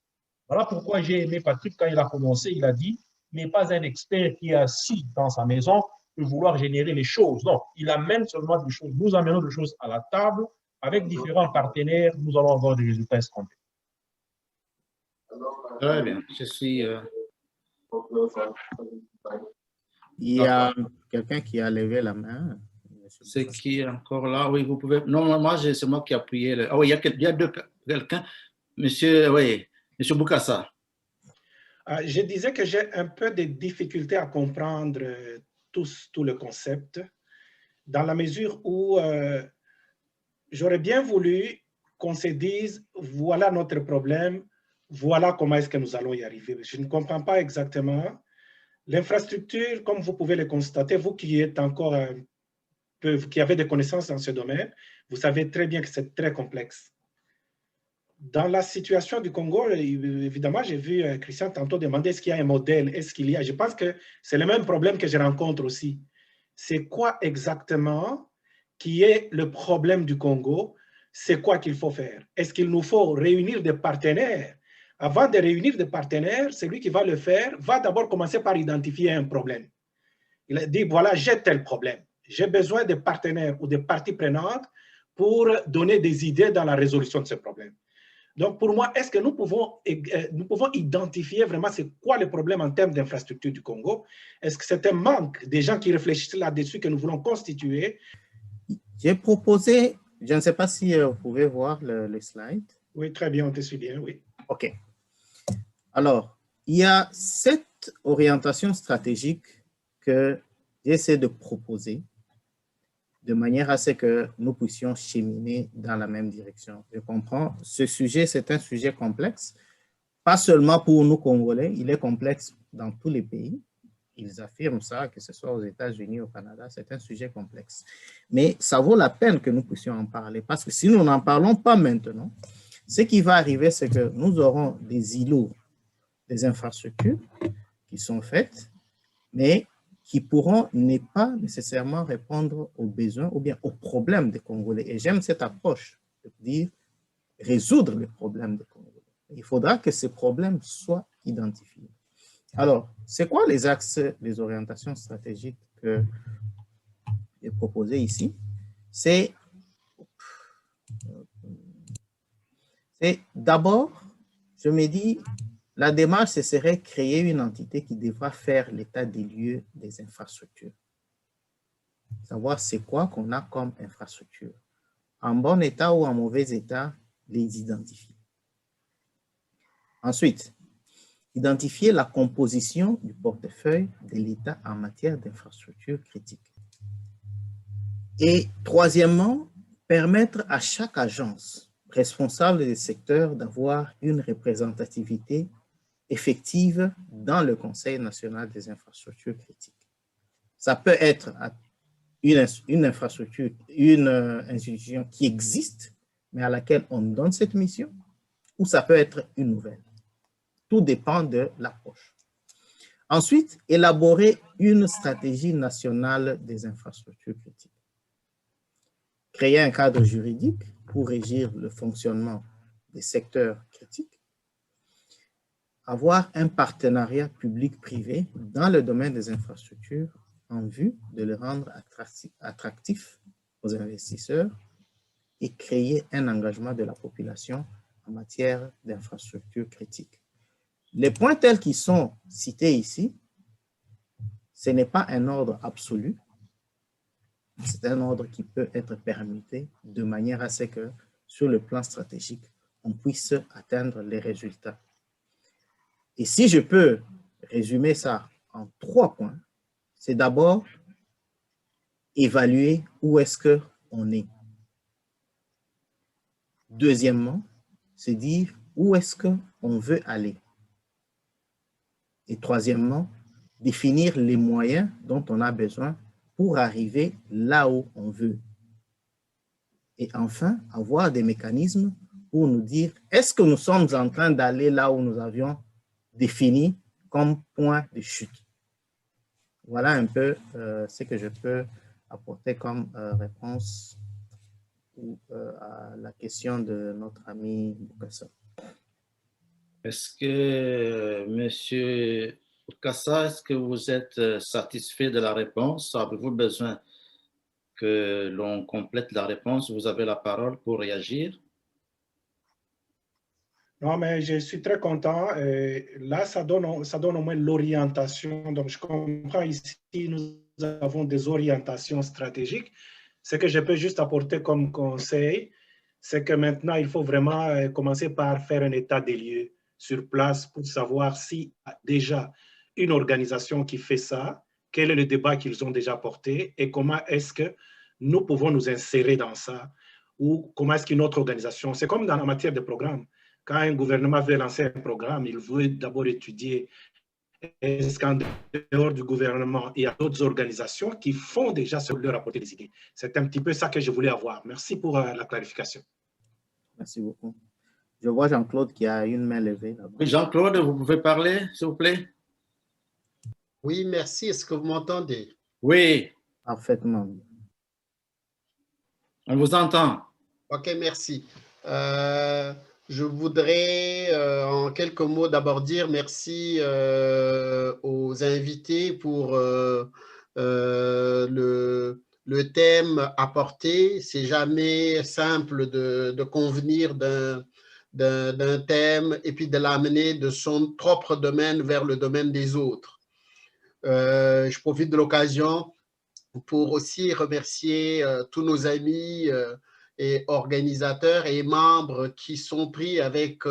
Voilà pourquoi j'ai aimé Patrick quand il a commencé, il a dit, il n'est pas un expert qui est assis dans sa maison de vouloir générer les choses. Non, il amène seulement des choses. Nous amenons des choses à la table. Avec différents partenaires, nous allons avoir des résultats escomptés. Très bien. Je suis... Il y a quelqu'un qui a levé la main. C'est qui est encore là? Oui, vous pouvez... Non, moi, c'est moi qui ai appuyé. Ah oui, il y a quelqu'un. Monsieur Boukassa. Je disais que j'ai un peu de difficulté à comprendre tout le concept, dans la mesure où j'aurais bien voulu qu'on se dise, voilà notre problème, voilà comment est-ce que nous allons y arriver. Je ne comprends pas exactement. L'infrastructure, comme vous pouvez le constater, vous qui êtes encore qui avez des connaissances dans ce domaine, vous savez très bien que c'est très complexe. Dans la situation du Congo, évidemment, j'ai vu Christian tantôt demander est-ce qu'il y a un modèle, est-ce qu'il y a... Je pense que c'est le même problème que je rencontre aussi. C'est quoi exactement qui est le problème du Congo? C'est quoi qu'il faut faire? Est-ce qu'il nous faut réunir des partenaires? Avant de réunir des partenaires, celui qui va le faire va d'abord commencer par identifier un problème. Il a dit, voilà, j'ai tel problème. J'ai besoin de partenaires ou de parties prenantes pour donner des idées dans la résolution de ce problème. Donc, pour moi, est-ce que nous pouvons identifier vraiment c'est quoi le problème en termes d'infrastructure du Congo? Est-ce que c'est un manque des gens qui réfléchissent là-dessus que nous voulons constituer? J'ai proposé, je ne sais pas si vous pouvez voir le slide. Oui, très bien, on te suit bien, oui. OK. Alors, il y a 7 orientations stratégiques que j'essaie de proposer de manière à ce que nous puissions cheminer dans la même direction. Je comprends, ce sujet, c'est un sujet complexe. pas seulement pour nous Congolais, il est complexe dans tous les pays. Ils affirment ça, que ce soit aux États-Unis, au Canada, c'est un sujet complexe. Mais ça vaut la peine que nous puissions en parler, parce que si nous n'en parlons pas maintenant, ce qui va arriver, c'est que nous aurons des îlots, des infrastructures qui sont faites, mais qui pourront ne pas nécessairement répondre aux besoins ou bien aux problèmes des Congolais. Et j'aime cette approche de dire résoudre les problèmes des Congolais. Il faudra que ces problèmes soient identifiés. Alors, c'est quoi les axes, les orientations stratégiques que j'ai proposées ici? C'est d'abord, je me dis, la démarche, ce serait créer une entité qui devra faire l'état des lieux des infrastructures. Savoir c'est quoi qu'on a comme infrastructure. En bon état ou en mauvais état, les identifier. Ensuite, identifier la composition du portefeuille de l'État en matière d'infrastructures critiques. Et troisièmement, permettre à chaque agence responsable des secteurs d'avoir une représentativité effective dans le Conseil national des infrastructures critiques. Ça peut être une infrastructure, une institution qui existe, mais à laquelle on donne cette mission, ou ça peut être une nouvelle. Tout dépend de l'approche. Ensuite, élaborer une stratégie nationale des infrastructures critiques. Créer un cadre juridique pour régir le fonctionnement des secteurs critiques. Avoir un partenariat public-privé dans le domaine des infrastructures en vue de le rendre attractif aux investisseurs et créer un engagement de la population en matière d'infrastructures critiques. Les points tels qu'ils sont cités ici, ce n'est pas un ordre absolu, c'est un ordre qui peut être permuté de manière à ce que, sur le plan stratégique, on puisse atteindre les résultats. Et si je peux résumer ça en 3 points, c'est d'abord évaluer où est-ce qu'on est. Deuxièmement, c'est dire où est-ce qu'on veut aller. Et troisièmement, définir les moyens dont on a besoin pour arriver là où on veut. Et enfin, avoir des mécanismes pour nous dire, est-ce que nous sommes en train d'aller là où nous avions défini comme point de chute? Voilà un peu ce que je peux apporter comme réponse à la question de notre ami Bokassa. Est-ce que, Monsieur Bokassa, est-ce que vous êtes satisfait de la réponse? Avez-vous besoin que l'on complète la réponse? Vous avez la parole pour réagir. Non, mais je suis très content. Là, ça donne au moins l'orientation. Donc, je comprends ici, nous avons des orientations stratégiques. Ce que je peux juste apporter comme conseil, c'est que maintenant, il faut vraiment commencer par faire un état des lieux sur place pour savoir s'il y a déjà une organisation qui fait ça, quel est le débat qu'ils ont déjà porté et comment est-ce que nous pouvons nous insérer dans ça ou comment est-ce qu'une autre organisation, c'est comme dans la matière de programme. Quand un gouvernement veut lancer un programme, il veut d'abord étudier est-ce qu'en dehors du gouvernement, il y a d'autres organisations qui font déjà sur leur apporter des idées. C'est un petit peu ça que je voulais avoir. Merci pour la clarification. Merci beaucoup. Je vois Jean-Claude qui a une main levée. Oui, Jean-Claude, vous pouvez parler, s'il vous plaît? Oui, merci. Est-ce que vous m'entendez? Oui. Parfaitement. On vous entend. OK, merci. Je voudrais en quelques mots d'abord dire merci aux invités pour le thème apporté. C'est jamais simple de convenir d'un thème et puis de l'amener de son propre domaine vers le domaine des autres. Je profite de l'occasion pour aussi remercier tous nos amis et organisateurs et membres qui sont pris avec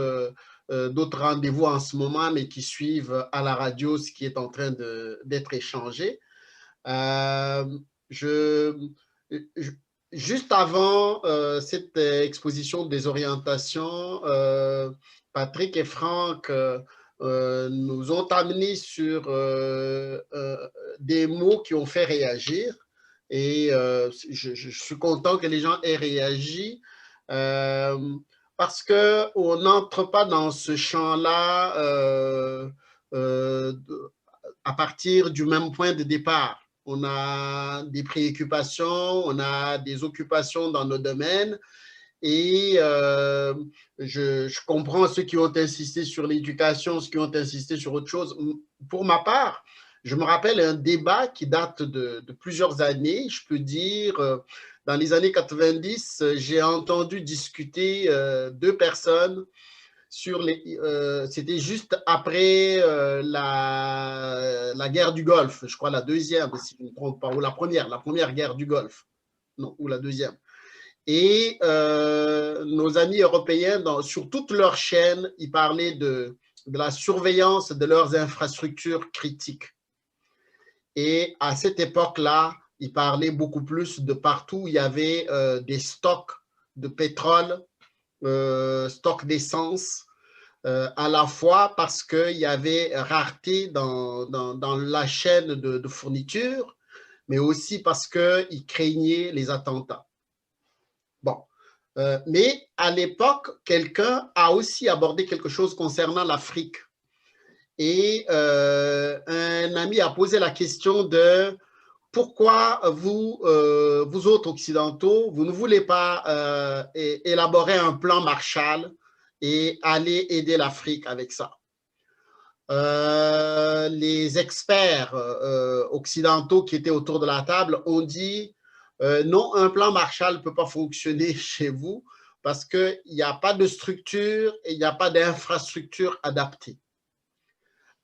d'autres rendez-vous en ce moment, mais qui suivent à la radio ce qui est en train d'être échangé. Juste avant cette exposition des orientations, Patrick et Franck nous ont amenés sur des mots qui ont fait réagir. Et je suis content que les gens aient réagi parce qu'on n'entre pas dans ce champ-là à partir du même point de départ. On a des préoccupations, on a des occupations dans nos domaines. Et je comprends ceux qui ont insisté sur l'éducation, ceux qui ont insisté sur autre chose. Pour ma part, je me rappelle un débat qui date de plusieurs années, je peux dire, dans les années 90, j'ai entendu discuter deux personnes sur les... c'était juste après la guerre du Golfe, je crois la deuxième, si je ne me trompe pas, ou la première guerre du Golfe, non, ou la deuxième. Et nos amis européens, sur toute leur chaîne, ils parlaient de la surveillance de leurs infrastructures critiques. Et à cette époque-là, ils parlaient beaucoup plus de partout où il y avait des stocks de pétrole, stocks d'essence, à la fois parce qu'il y avait rareté dans la chaîne de fourniture, mais aussi parce qu'ils craignaient les attentats. Bon, mais à l'époque, quelqu'un a aussi abordé quelque chose concernant l'Afrique. Et un ami a posé la question de pourquoi vous autres occidentaux, vous ne voulez pas élaborer un plan Marshall et aller aider l'Afrique avec ça. Les experts occidentaux qui étaient autour de la table ont dit non, un plan Marshall ne peut pas fonctionner chez vous parce qu'il n'y a pas de structure et il n'y a pas d'infrastructure adaptée.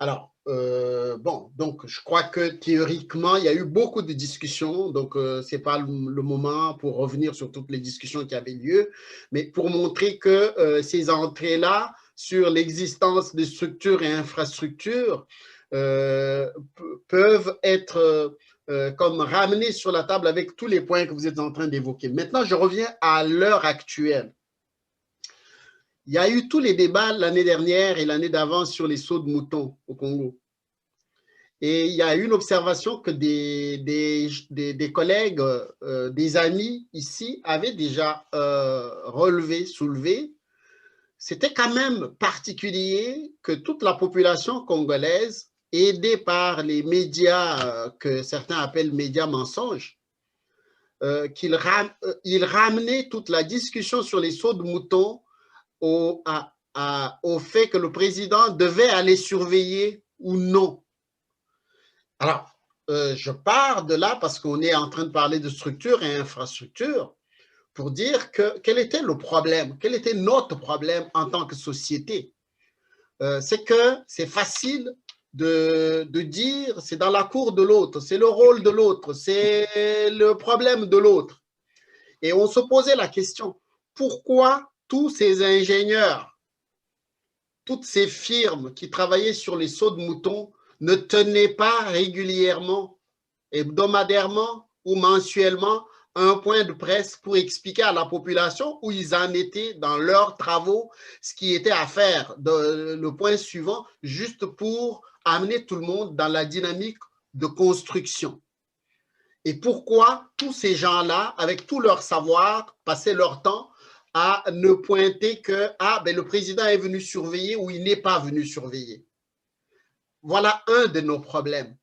Alors, bon, donc je crois que théoriquement, il y a eu beaucoup de discussions, donc ce n'est pas le moment pour revenir sur toutes les discussions qui avaient lieu, mais pour montrer que ces entrées-là sur l'existence de structures et infrastructures peuvent être comme ramenées sur la table avec tous les points que vous êtes en train d'évoquer. Maintenant, je reviens à l'heure actuelle. Il y a eu tous les débats l'année dernière et l'année d'avant sur les sauts de moutons au Congo. Et il y a eu une observation que des collègues, des amis ici avaient déjà soulevé. C'était quand même particulier que toute la population congolaise, aidée par les médias que certains appellent médias mensonges, ils ramenaient toute la discussion sur les sauts de moutons au fait que le président devait aller surveiller ou non. Alors, je pars de là parce qu'on est en train de parler de structure et infrastructure pour dire quel était le problème, quel était notre problème en tant que société. C'est que c'est facile de dire c'est dans la cour de l'autre, c'est le rôle de l'autre, c'est le problème de l'autre. Et on se posait la question, pourquoi tous ces ingénieurs, toutes ces firmes qui travaillaient sur les sauts de moutons ne tenaient pas régulièrement, hebdomadairement ou mensuellement un point de presse pour expliquer à la population où ils en étaient dans leurs travaux, ce qui était à faire, le point suivant, juste pour amener tout le monde dans la dynamique de construction. Et pourquoi tous ces gens-là, avec tout leur savoir, passaient leur temps à ne pointer que le président est venu surveiller ou il n'est pas venu surveiller. Voilà un de nos problèmes.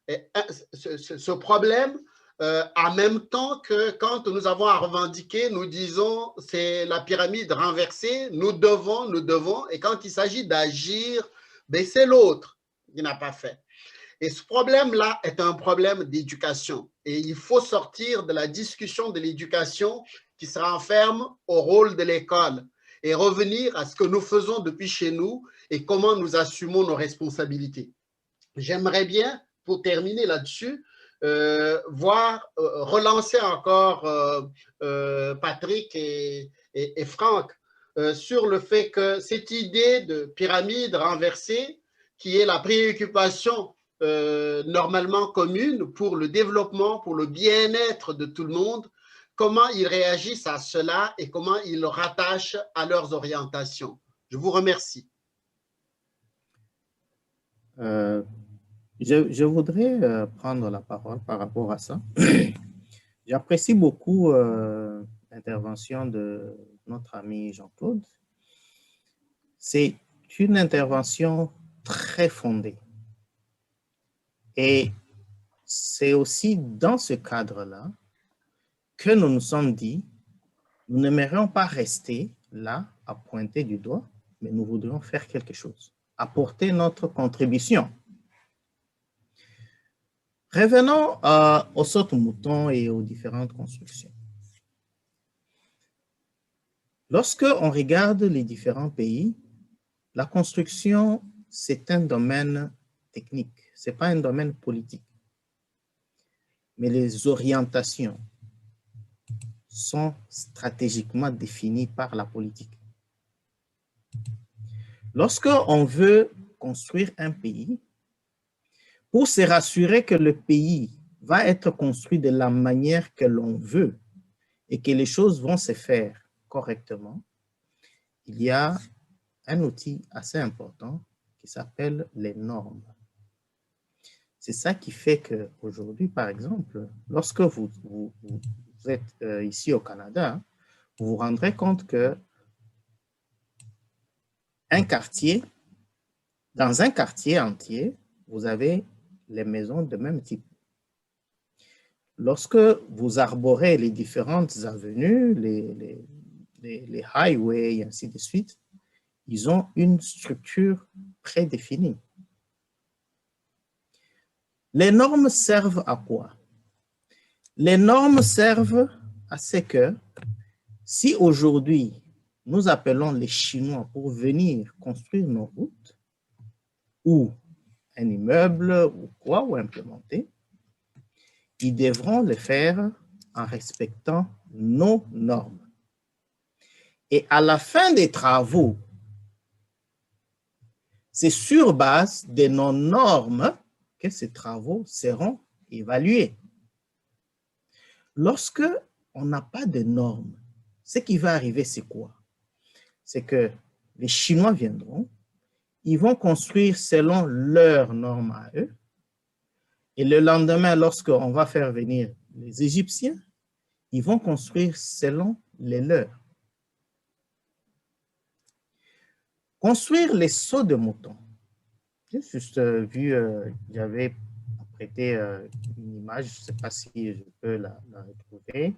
Et ce problème, en même temps que quand nous avons à revendiquer, nous disons c'est la pyramide renversée, nous devons, et quand il s'agit d'agir, c'est l'autre qui n'a pas fait. Et ce problème-là est un problème d'éducation. Et il faut sortir de la discussion de l'éducation qui se renferme au rôle de l'école et revenir à ce que nous faisons depuis chez nous et comment nous assumons nos responsabilités. J'aimerais bien, pour terminer là-dessus, relancer encore Patrick et Franck sur le fait que cette idée de pyramide renversée, qui est la préoccupation normalement commune pour le développement, pour le bien-être de tout le monde, comment ils réagissent à cela et comment ils le rattachent à leurs orientations. Je vous remercie. Je voudrais prendre la parole par rapport à ça. J'apprécie beaucoup l'intervention de notre ami Jean-Claude. C'est une intervention très fondée. Et c'est aussi dans ce cadre-là que nous nous sommes dit, nous n'aimerions pas rester là à pointer du doigt, mais nous voudrions faire quelque chose, apporter notre contribution. Revenons aux sautes-moutons et aux différentes constructions. Lorsque on regarde les différents pays, la construction, c'est un domaine technique, ce n'est pas un domaine politique. Mais les orientations sont stratégiquement définies par la politique. Lorsque on veut construire un pays, pour se rassurer que le pays va être construit de la manière que l'on veut et que les choses vont se faire correctement, il y a un outil assez important qui s'appelle les normes. C'est ça qui fait qu'aujourd'hui, par exemple, lorsque vous êtes ici au Canada, vous vous rendrez compte que dans un quartier entier, vous avez les maisons de même type. Lorsque vous arborez les différentes avenues, les highways et ainsi de suite, ils ont une structure prédéfinie. Les normes servent à quoi? Les normes servent à ce que si aujourd'hui nous appelons les Chinois pour venir construire nos routes ou un immeuble ou quoi, ou implémenter, ils devront le faire en respectant nos normes. Et à la fin des travaux, c'est sur base de nos normes que ces travaux seront évalués. Lorsque on n'a pas de normes, ce qui va arriver, c'est quoi? C'est que les Chinois viendront, ils vont construire selon leurs normes à eux, et le lendemain, lorsqu'on va faire venir les Égyptiens, ils vont construire selon les leurs. Construire les sauts de mouton. J'ai juste vu, j'avais prêté une image, je ne sais pas si je peux la retrouver.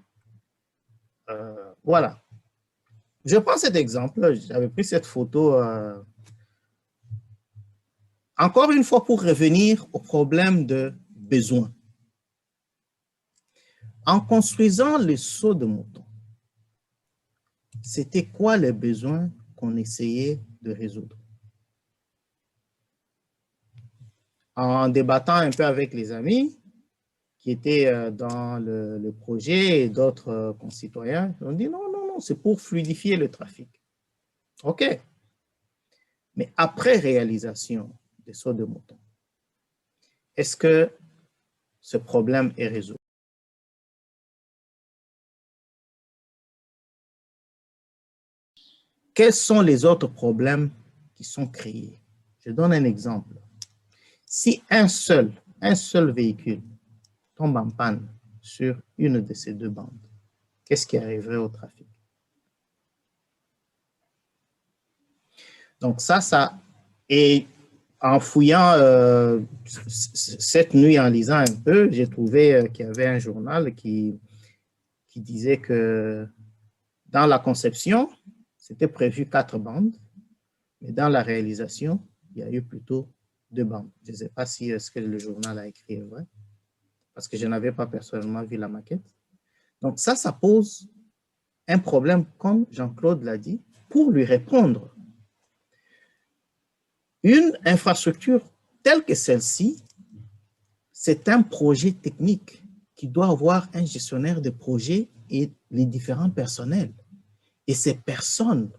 Voilà. Je prends cet exemple, j'avais pris cette photo encore une fois pour revenir au problème de besoin. En construisant les sauts de mouton, c'était quoi les besoins qu'on essayait de résoudre? En débattant un peu avec les amis qui étaient dans le projet et d'autres concitoyens, on dit non, non, non, c'est pour fluidifier le trafic. OK. Mais après réalisation des sauts de mouton, est-ce que ce problème est résolu? Quels sont les autres problèmes qui sont créés? Je donne un exemple. Si un seul véhicule tombe en panne sur une de ces deux bandes, qu'est-ce qui arriverait au trafic? Donc et en fouillant cette nuit, en lisant un peu, j'ai trouvé qu'il y avait un journal qui disait que dans la conception, c'était prévu 4 bandes, mais dans la réalisation, il y a eu plutôt 2 bandes. Je ne sais pas si ce que le journal a écrit est vrai, parce que je n'avais pas personnellement vu la maquette. Donc ça pose un problème, comme Jean-Claude l'a dit, pour lui répondre. Une infrastructure telle que celle-ci, c'est un projet technique qui doit avoir un gestionnaire de projet et les différents personnels. Et ces personnes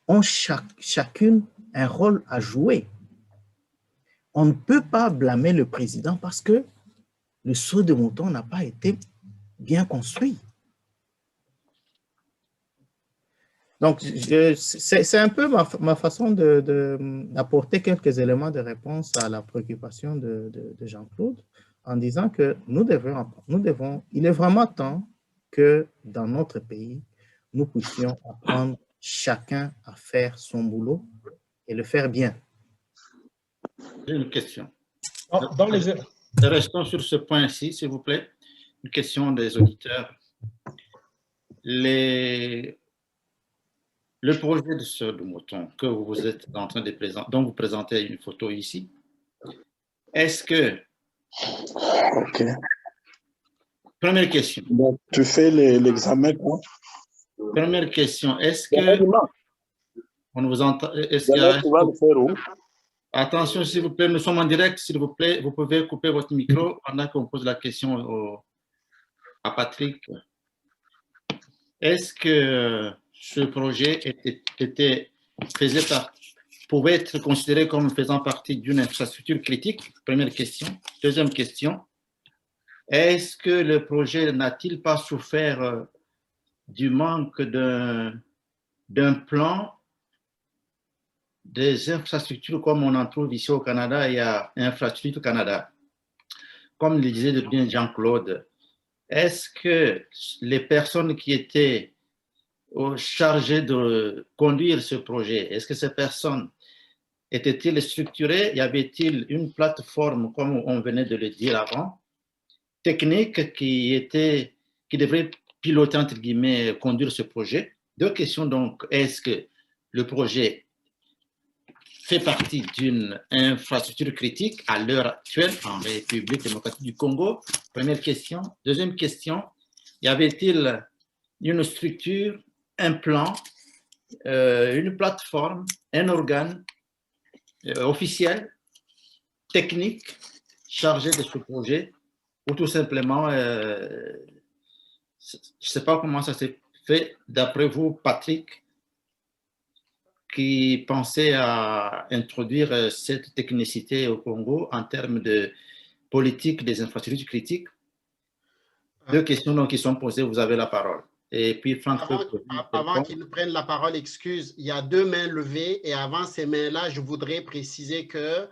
ont chacune un rôle à jouer. On ne peut pas blâmer le président parce que le saut de mouton n'a pas été bien construit. Donc, c'est un peu ma façon d'apporter quelques éléments de réponse à la préoccupation de Jean-Claude en disant que il est vraiment temps que dans notre pays, nous puissions apprendre chacun à faire son boulot et le faire bien. J'ai une question. Dans Restons sur ce point-ci, s'il vous plaît. Une question des auditeurs. Le projet de Sœurs de Mouton que vous êtes en train de présenter, dont vous présentez une photo ici, est-ce que... Ok. Première question. Donc, tu fais l'examen, quoi? Première question, est-ce que... On vous entend... Est-ce que... Tu vas le faire où? Attention, s'il vous plaît, nous sommes en direct, s'il vous plaît, vous pouvez couper votre micro pendant qu'on pose la question à Patrick. Est-ce que ce projet pouvait être considéré comme faisant partie d'une infrastructure critique? Première question. Deuxième question, est-ce que le projet n'a-t-il pas souffert du manque d'un plan des infrastructures comme on en trouve ici au Canada? Il y a Infrastructure Canada. Comme le disait bien Jean-Claude, est-ce que les personnes qui étaient chargées de conduire ce projet, est-ce que ces personnes étaient-ils structurées? Y avait-il une plateforme, comme on venait de le dire avant, technique qui devrait piloter, entre guillemets, conduire ce projet? Deux questions donc. Est-ce que le projet fait partie d'une infrastructure critique à l'heure actuelle en République démocratique du Congo? Première question. Deuxième question, y avait-il une structure, un plan, une plateforme, un organe officiel, technique, chargé de ce projet, ou tout simplement, je ne sais pas comment ça s'est fait, d'après vous, Patrick, qui pensait à introduire cette technicité au Congo en termes de politique des infrastructures critiques? Deux questions donc qui sont posées, vous avez la parole. Et puis Franck, avant qu'ils nous prennent la parole, excuse, il y a deux mains levées et avant ces mains-là, je voudrais préciser que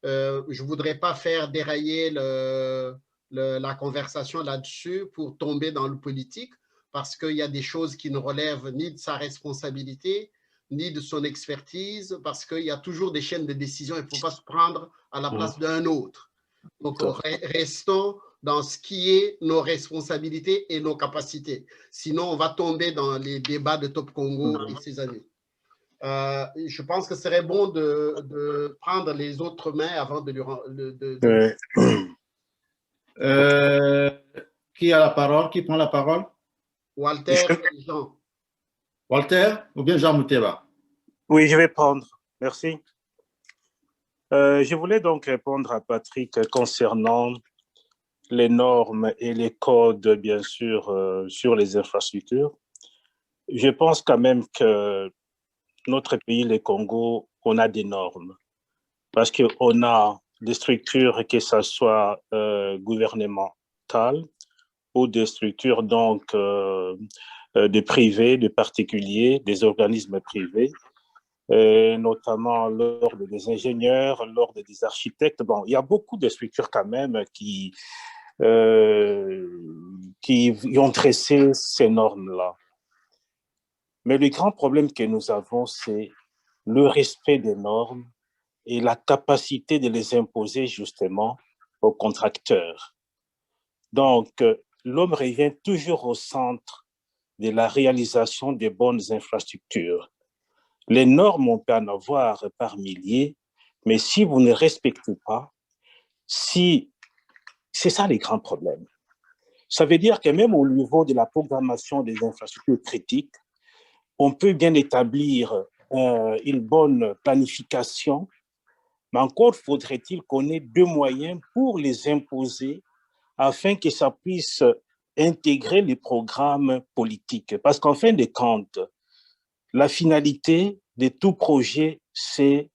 je ne voudrais pas faire dérailler la conversation là-dessus pour tomber dans le politique parce qu'il y a des choses qui ne relèvent ni de sa responsabilité, ni de son expertise, parce qu'il y a toujours des chaînes de décision, il ne faut pas se prendre à la place d'un autre. Donc, restons dans ce qui est nos responsabilités et nos capacités. Sinon, on va tomber dans les débats de Top Congo et ses amis. Je pense que ce serait bon de prendre les autres mains avant de lui rendre... Qui a la parole? Qui prend la parole? Walter et Jean. Walter ou bien Jean Mouteba? Oui, je vais prendre. Merci. Je voulais donc répondre à Patrick concernant les normes et les codes, bien sûr, sur les infrastructures. Je pense quand même que notre pays, le Congo, on a des normes parce qu'on a des structures, que ce soit gouvernementales ou des structures donc de privés, de particuliers, des organismes privés, notamment l'ordre des ingénieurs, l'ordre des architectes. Bon, il y a beaucoup de structures quand même qui ont tracé ces normes-là. Mais le grand problème que nous avons, c'est le respect des normes et la capacité de les imposer justement aux contracteurs. Donc, l'homme revient toujours au centre de la réalisation des bonnes infrastructures. Les normes, on peut en avoir par milliers, mais si vous ne respectez pas, c'est ça les grands problèmes. Ça veut dire que même au niveau de la programmation des infrastructures critiques, on peut bien établir une bonne planification, mais encore faudrait-il qu'on ait deux moyens pour les imposer afin que ça puisse intégrer les programmes politiques. Parce qu'en fin de compte, la finalité de tout projet, c'est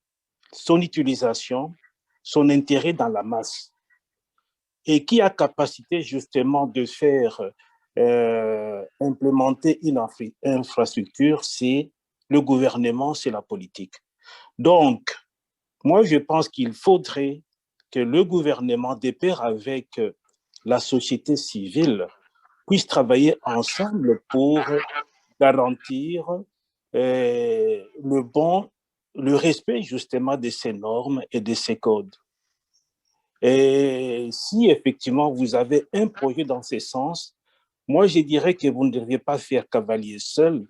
son utilisation, son intérêt dans la masse. Et qui a capacité justement de faire implémenter une infrastructure, c'est le gouvernement, c'est la politique. Donc, moi, je pense qu'il faudrait que le gouvernement, de pair avec la société civile, puisse travailler ensemble pour garantir le respect justement de ces normes et de ces codes. Et si effectivement vous avez un projet dans ce sens, moi je dirais que vous ne devriez pas faire cavalier seul.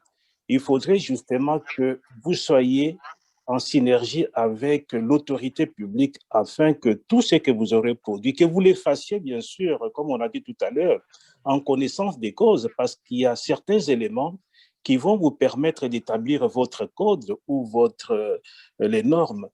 Il faudrait justement que vous soyez en synergie avec l'autorité publique afin que tout ce que vous aurez produit, que vous les fassiez bien sûr, comme on a dit tout à l'heure, en connaissance des causes, parce qu'il y a certains éléments qui vont vous permettre d'établir votre code ou les normes.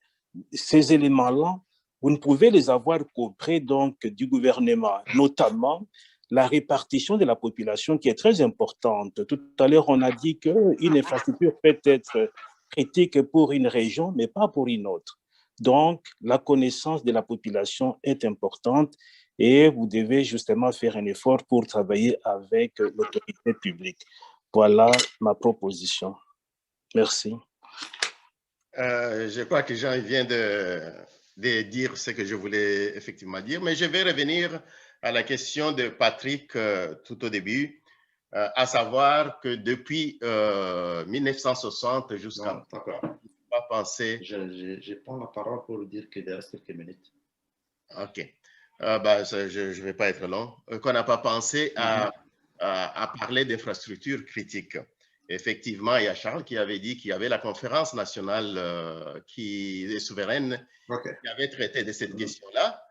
Ces éléments-là, vous ne pouvez les avoir qu'auprès donc du gouvernement, notamment la répartition de la population qui est très importante. Tout à l'heure, on a dit qu'une infrastructure peut être critique pour une région, mais pas pour une autre. Donc, la connaissance de la population est importante et vous devez justement faire un effort pour travailler avec l'autorité publique. Voilà ma proposition. Merci. Je crois que Jean vient de dire ce que je voulais effectivement dire, mais je vais revenir à la question de Patrick tout au début, à savoir que depuis 1960 jusqu'à pas penser. Je prends la parole pour dire qu'il reste quelques minutes. OK. Je ne vais pas être long. Qu'on n'a pas pensé à parler d'infrastructures critiques. Effectivement, il y a Charles qui avait dit qu'il y avait la conférence nationale qui est souveraine qui avait traité de cette question-là.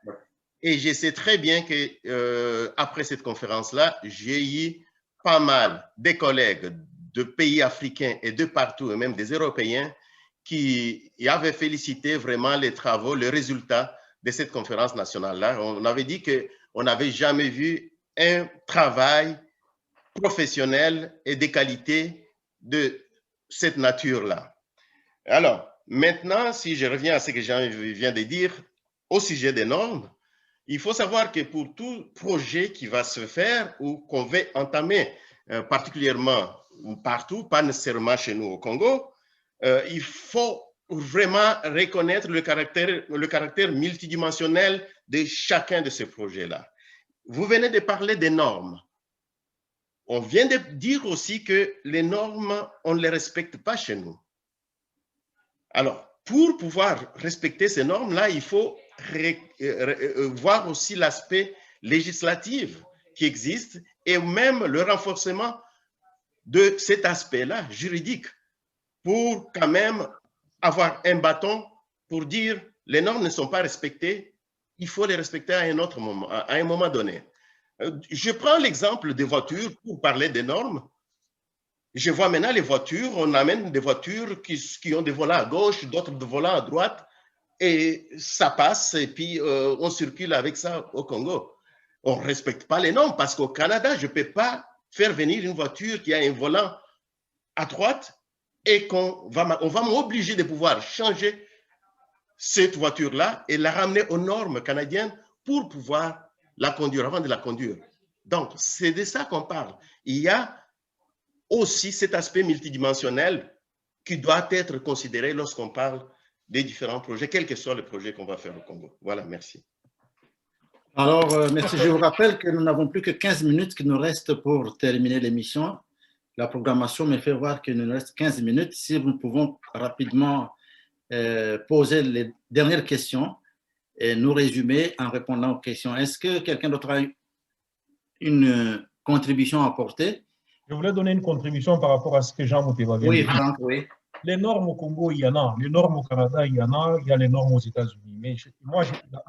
Et je sais très bien que après cette conférence-là, j'ai eu pas mal de collègues de pays africains et de partout, et même des Européens, qui avaient félicité vraiment les travaux, le résultat de cette conférence nationale-là. On avait dit qu'on n'avait jamais vu un travail professionnel et de qualité de cette nature-là. Alors, maintenant, si je reviens à ce que Jean vient de dire, au sujet des normes, il faut savoir que pour tout projet qui va se faire ou qu'on veut entamer, particulièrement partout, pas nécessairement chez nous au Congo, il faut vraiment reconnaître le caractère multidimensionnel de chacun de ces projets-là. Vous venez de parler des normes. On vient de dire aussi que les normes, on ne les respecte pas chez nous. Alors, pour pouvoir respecter ces normes-là, il faut voir aussi l'aspect législatif qui existe et même le renforcement de cet aspect-là juridique pour quand même avoir un bâton pour dire les normes ne sont pas respectées, il faut les respecter à un autre moment, à un moment donné. Je prends l'exemple des voitures pour parler des normes. Je vois maintenant les voitures, on amène des voitures qui ont des volants à gauche, d'autres des volants à droite, et ça passe, et puis on circule avec ça au Congo. On ne respecte pas les normes, parce qu'au Canada, je ne peux pas faire venir une voiture qui a un volant à droite, et on va m'obliger de pouvoir changer cette voiture-là et la ramener aux normes canadiennes pour pouvoir la conduire, avant de la conduire. Donc, c'est de ça qu'on parle. Il y a aussi cet aspect multidimensionnel qui doit être considéré lorsqu'on parle des différents projets, quel que soit le projet qu'on va faire au Congo. Voilà, merci. Alors, merci. Je vous rappelle que nous n'avons plus que 15 minutes qui nous restent pour terminer l'émission. La programmation me fait voir qu'il nous reste 15 minutes. Si nous pouvons rapidement poser les dernières questions et nous résumer en répondant aux questions. Est-ce que quelqu'un d'autre a une contribution à apporter? Je voulais donner une contribution par rapport à ce que Jean Mouteba vient de dire. Franck, oui. Les normes au Congo, il y en a. Les normes au Canada, il y en a. Il y a les normes aux États-Unis. Mais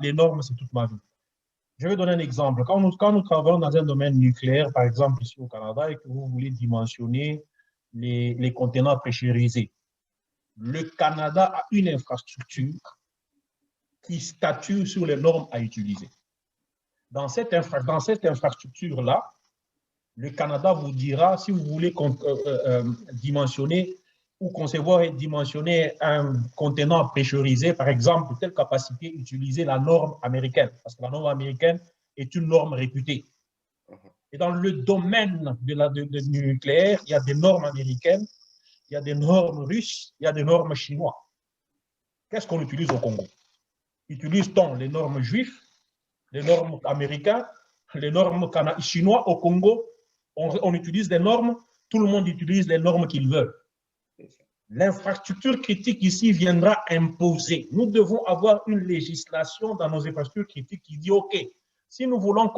les normes, c'est toute ma vie. Je vais donner un exemple. Quand nous travaillons dans un domaine nucléaire, par exemple ici au Canada, et que vous voulez dimensionner les contenants pressurisés, le Canada a une infrastructure qui statue sur les normes à utiliser. Dans cette infrastructure-là, le Canada vous dira si vous voulez dimensionner ou concevoir et dimensionner un contenant pressurisé, par exemple, de telle capacité, utiliser la norme américaine, parce que la norme américaine est une norme réputée. Et dans le domaine du nucléaire, il y a des normes américaines il y a des normes russes, il y a des normes chinoises. Qu'est-ce qu'on utilise au Congo? Utilise-t-on les normes juives, les normes américaines, les normes chinois au Congo? On utilise des normes, tout le monde utilise les normes qu'ils veulent. L'infrastructure critique ici viendra imposer. Nous devons avoir une législation dans nos infrastructures critiques qui dit, OK, si nous voulons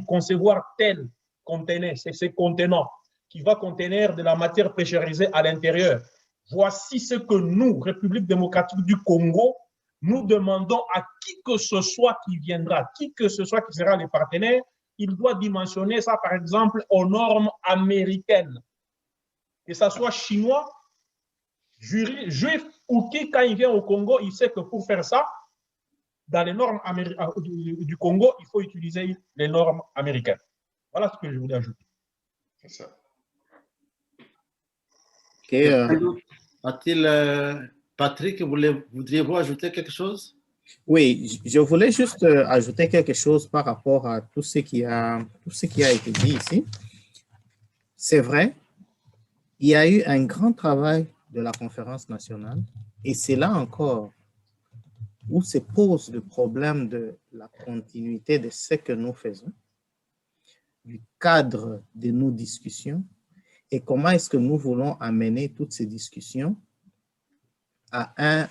concevoir tel conteneur, c'est ce contenant qui va contenir de la matière pressurisée à l'intérieur. Voici ce que nous, République démocratique du Congo, nous demandons à qui que ce soit qui viendra, qui que ce soit qui sera les partenaires, il doit dimensionner ça, par exemple, aux normes américaines. Que ça soit chinois, juif ou qui, quand il vient au Congo, il sait que pour faire ça, dans les normes du Congo, il faut utiliser les normes américaines. Voilà ce que je voulais ajouter. C'est ça. A-t-il, Patrick, voudriez-vous ajouter quelque chose? Oui, je voulais juste ajouter quelque chose par rapport à tout ce qui a été dit ici. C'est vrai, il y a eu un grand travail de la conférence nationale et c'est là encore où se pose le problème de la continuité de ce que nous faisons, du cadre de nos discussions et comment est-ce que nous voulons amener toutes ces discussions à un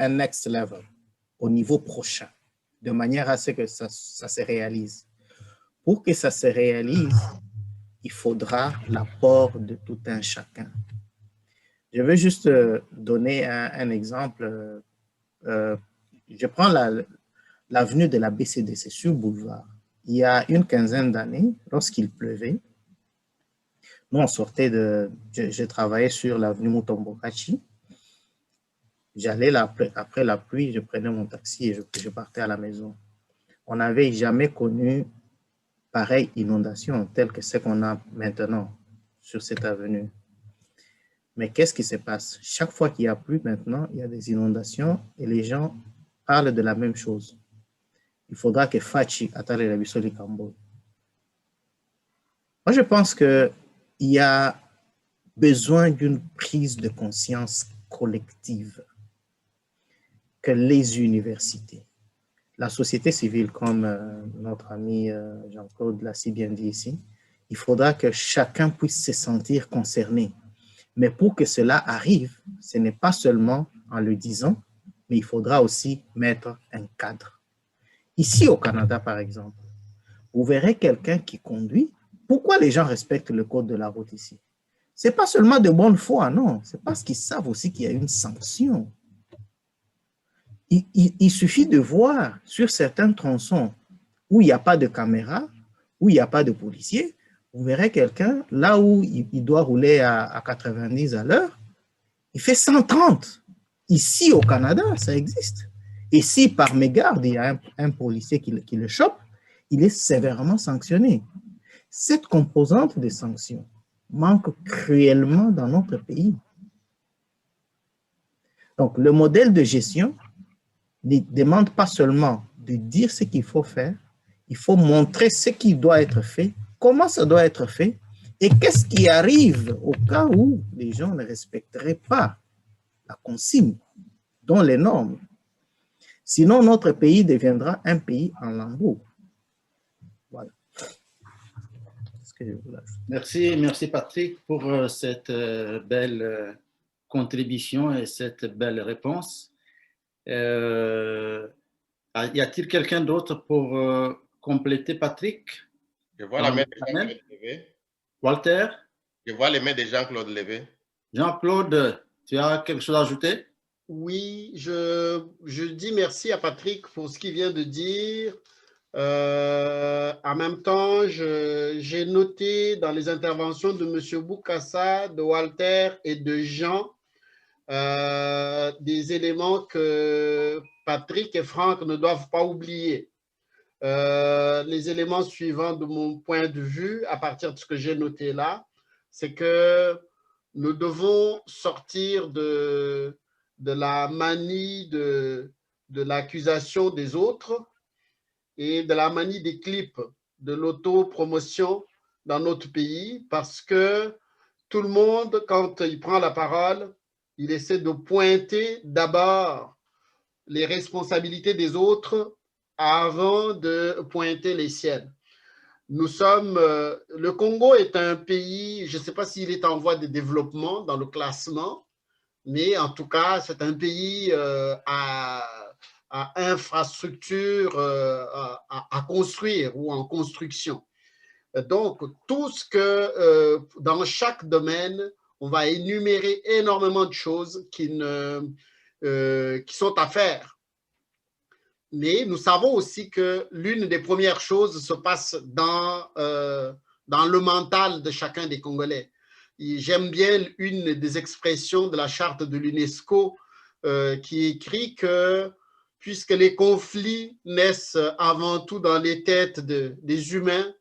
next level, au niveau prochain, de manière à ce que ça se réalise. Pour que ça se réalise, il faudra l'apport de tout un chacun. Je veux juste donner un exemple. Je prends l'avenue de la BCDC sur Boulevard. Il y a une quinzaine d'années, lorsqu'il pleuvait, nous on sortait je travaillais sur l'avenue Mutombokachi. J'allais après la pluie, je prenais mon taxi et je partais à la maison. On n'avait jamais connu pareille inondation telle que ce qu'on a maintenant sur cette avenue. Mais qu'est-ce qui se passe? Chaque fois qu'il y a plu maintenant, il y a des inondations et les gens parlent de la même chose. Il faudra que Fachi attale la Bissoli Cambo. Moi, je pense qu'il y a besoin d'une prise de conscience collective que les universités, la société civile, comme notre ami Jean-Claude l'a si bien dit ici, il faudra que chacun puisse se sentir concerné. Mais pour que cela arrive, ce n'est pas seulement en le disant, mais il faudra aussi mettre un cadre. Ici au Canada, par exemple, vous verrez quelqu'un qui conduit. Pourquoi les gens respectent le code de la route ici? Ce n'est pas seulement de bonne foi, non. C'est parce qu'ils savent aussi qu'il y a une sanction. Il suffit de voir sur certains tronçons où il n'y a pas de caméra, où il n'y a pas de policier, vous verrez quelqu'un, là où il doit rouler à 90 à l'heure, il fait 130. Ici au Canada, ça existe. Et si par mégarde, il y a un policier qui le chope, il est sévèrement sanctionné. Cette composante de sanctions manque cruellement dans notre pays. Donc, le modèle de gestion ne demande pas seulement de dire ce qu'il faut faire, il faut montrer ce qui doit être fait, comment ça doit être fait, et qu'est-ce qui arrive au cas où les gens ne respecteraient pas la consigne, dont les normes. Sinon, notre pays deviendra un pays en lambeaux. Voilà. Merci Patrick pour cette belle contribution et cette belle réponse. Y a-t-il quelqu'un d'autre pour compléter Patrick? Je vois la main de Jean-Claude levée. Walter? Je vois les mains de Jean-Claude levées. Jean-Claude, tu as quelque chose à ajouter? Oui, je dis merci à Patrick pour ce qu'il vient de dire. En même temps, j'ai noté dans les interventions de M. Boukassa, de Walter et de Jean des éléments que Patrick et Franck ne doivent pas oublier. Les éléments suivants de mon point de vue, à partir de ce que j'ai noté là, c'est que nous devons sortir de la manie de l'accusation des autres et de la manie des clips, de l'autopromotion. dans notre pays parce que tout le monde, quand il prend la parole, il essaie de pointer d'abord les responsabilités des autres avant de pointer les siennes. Nous sommes, le Congo est un pays, je ne sais pas s'il est en voie de développement dans le classement, mais en tout cas, c'est un pays à infrastructure à construire ou en construction. Donc, tout ce que, dans chaque domaine, on va énumérer énormément de choses qui sont à faire. Mais nous savons aussi que l'une des premières choses se passe dans le mental de chacun des Congolais. J'aime bien une des expressions de la charte de l'UNESCO qui écrit que puisque les conflits naissent avant tout dans les têtes des humains,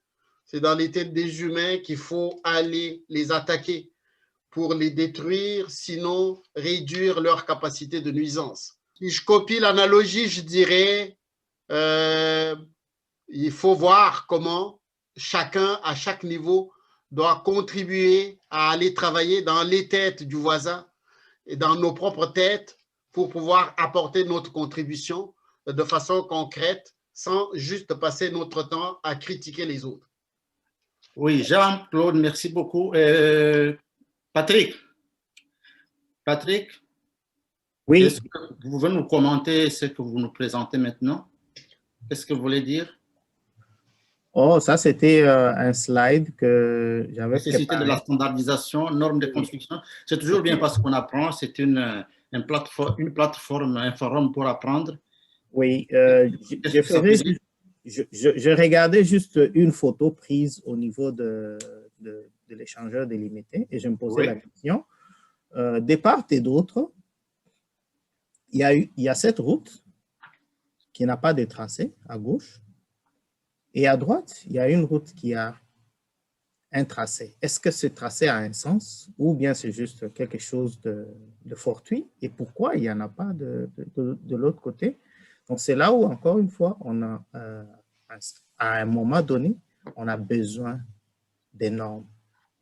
c'est dans les têtes des humains qu'il faut aller les attaquer pour les détruire, sinon réduire leur capacité de nuisance. Si je copie l'analogie, je dirais il faut voir comment chacun, à chaque niveau, doit contribuer à aller travailler dans les têtes du voisin et dans nos propres têtes pour pouvoir apporter notre contribution de façon concrète sans juste passer notre temps à critiquer les autres. Oui, Jean-Claude, merci beaucoup. Patrick, oui. Est-ce que vous pouvez nous commenter ce que vous nous présentez maintenant? Qu'est-ce que vous voulez dire? Oh, ça, c'était un slide que j'avais préparé. Nécessité de la standardisation, normes de construction. C'est toujours bien parce qu'on apprend. C'est une plateforme, un forum pour apprendre. Oui, je regardais juste une photo prise au niveau de l'échangeur délimité et je me posais la question. De part et d'autre, il y a cette route qui n'a pas de tracé à gauche et à droite, il y a une route qui a un tracé. Est-ce que ce tracé a un sens ou bien c'est juste quelque chose de fortuit et pourquoi il n'y en a pas de l'autre côté? Donc, c'est là où, encore une fois, on a, à un moment donné, on a besoin des normes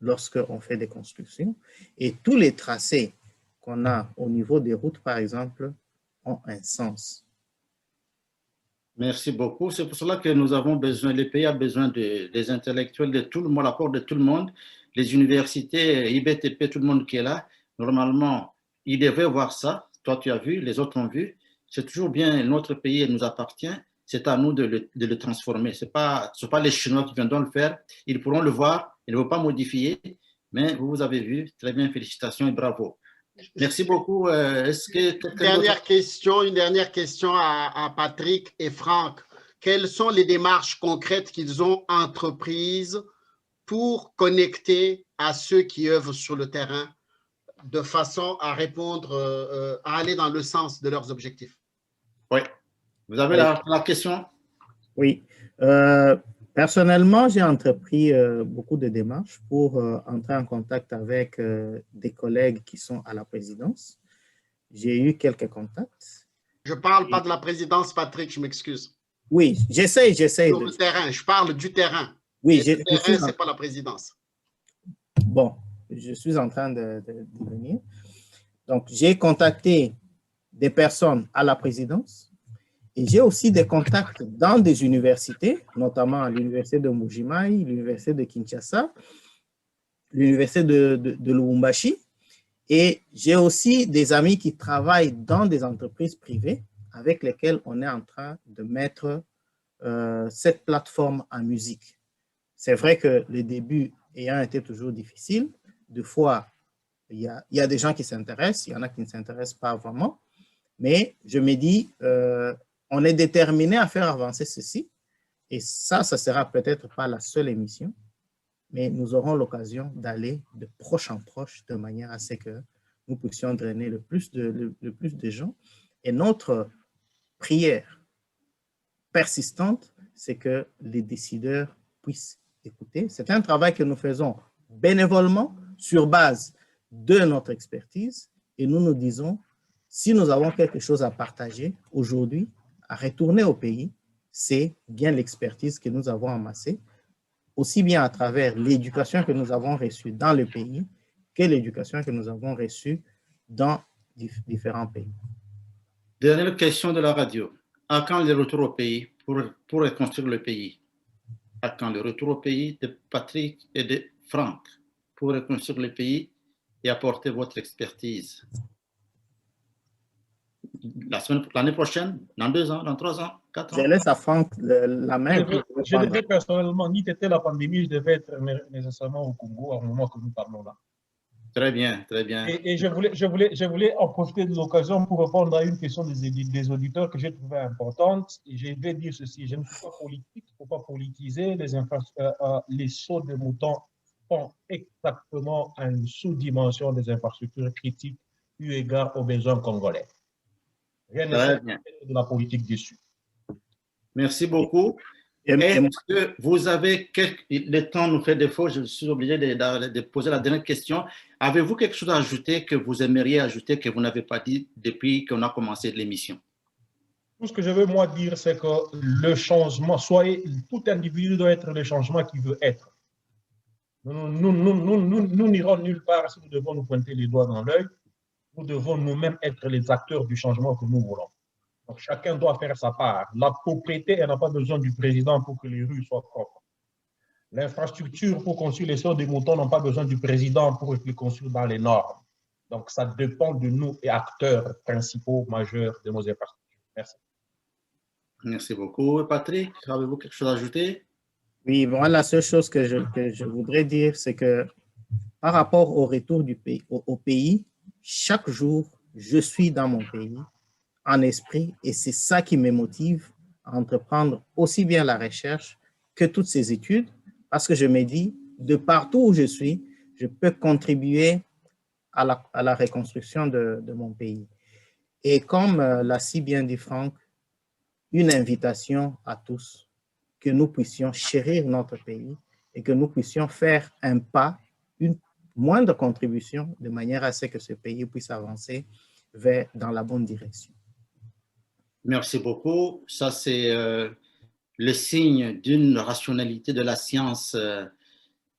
lorsqu'on fait des constructions. Et tous les tracés qu'on a au niveau des routes, par exemple, ont un sens. Merci beaucoup. C'est pour cela que nous avons besoin, le pays a besoin des intellectuels, de tout le monde, l'apport de tout le monde, les universités, IBTP, tout le monde qui est là. Normalement, ils devaient voir ça. Toi, tu as vu, les autres ont vu. C'est toujours bien, notre pays nous appartient, c'est à nous de le transformer. Ce n'est pas les Chinois qui viendront le faire, ils pourront le voir, ils ne vont pas modifier, mais vous avez vu, très bien, félicitations et bravo. Merci beaucoup. Est-ce que une dernière question à Patrick et Franck. Quelles sont les démarches concrètes qu'ils ont entreprises pour connecter à ceux qui œuvrent sur le terrain de façon à répondre, à aller dans le sens de leurs objectifs? Oui. Vous avez la question? Oui. Personnellement, j'ai entrepris beaucoup de démarches pour entrer en contact avec des collègues qui sont à la présidence. J'ai eu quelques contacts. Je ne parle pas de la présidence, Patrick, je m'excuse. Oui, j'essaie. Sur le terrain, je parle du terrain. Oui, le terrain, ce n'est pas la présidence. Bon, je suis en train de venir. Donc, j'ai contacté des personnes à la présidence et j'ai aussi des contacts dans des universités, notamment l'université de Mbuji-Mayi, l'université de Kinshasa, l'université de Lubumbashi. Et j'ai aussi des amis qui travaillent dans des entreprises privées avec lesquelles on est en train de mettre cette plateforme en musique. C'est vrai que le début ayant été toujours difficile, des fois, il y a des gens qui s'intéressent, il y en a qui ne s'intéressent pas vraiment, mais je me dis, on est déterminé à faire avancer ceci, et ça sera peut-être pas la seule émission, mais nous aurons l'occasion d'aller de proche en proche de manière à ce que nous puissions drainer le plus de gens. Et notre prière persistante, c'est que les décideurs puissent écouter. C'est un travail que nous faisons bénévolement sur base de notre expertise et nous nous disons, si nous avons quelque chose à partager aujourd'hui, à retourner au pays, c'est bien l'expertise que nous avons amassée aussi bien à travers l'éducation que nous avons reçue dans le pays que l'éducation que nous avons reçue dans différents pays. Dernière question de la radio. À quand le retour au pays pour reconstruire le pays? À quand le retour au pays de Patrick et de Franck pour reconstruire le pays et apporter votre expertise? L'année prochaine, dans 2 ans, dans 3 ans, 4 ans? Je laisse à Franck la main. Je devais personnellement, ni c'était la pandémie, je devais être nécessairement au Congo au moment que nous parlons là. Très bien, très bien. Et je voulais en profiter de l'occasion pour répondre à une question des auditeurs que j'ai trouvée importante. Et je vais dire ceci, je ne suis pas politique, il ne faut pas politiser. Les sauts de moutons font exactement une sous-dimension des infrastructures critiques eu égard aux besoins congolais. Rien n'est de la politique dessus. Merci beaucoup. Est-ce que vous avez le temps nous fait défaut, je suis obligé de poser la dernière question. Avez-vous quelque chose à ajouter que vous aimeriez ajouter que vous n'avez pas dit depuis qu'on a commencé l'émission? Tout ce que je veux moi dire, c'est que le changement, tout individu doit être le changement qu'il veut être. Nous n'irons nulle part si nous devons nous pointer les doigts dans l'œil. Nous devons nous-mêmes être les acteurs du changement que nous voulons. Donc, chacun doit faire sa part. La propriété, elle n'a pas besoin du président pour que les rues soient propres. L'infrastructure pour construire les sauts des moutons n'a pas besoin du président pour les construire dans les normes. Donc, ça dépend de nous et acteurs principaux, majeurs de nos infrastructures. Merci. Merci beaucoup. Patrick, avez-vous quelque chose à ajouter? Oui, moi, la seule chose que je voudrais dire, c'est que par rapport au retour du pays, au pays, chaque jour, je suis dans mon pays en esprit et c'est ça qui me motive à entreprendre aussi bien la recherche que toutes ces études parce que je me dis, de partout où je suis, je peux contribuer à la reconstruction de mon pays. Et comme l'a si bien dit Franck, une invitation à tous, que nous puissions chérir notre pays et que nous puissions faire un pas, une moindre contribution de manière à ce que ce pays puisse avancer dans la bonne direction. Merci beaucoup. Ça, c'est le signe d'une rationalité de la science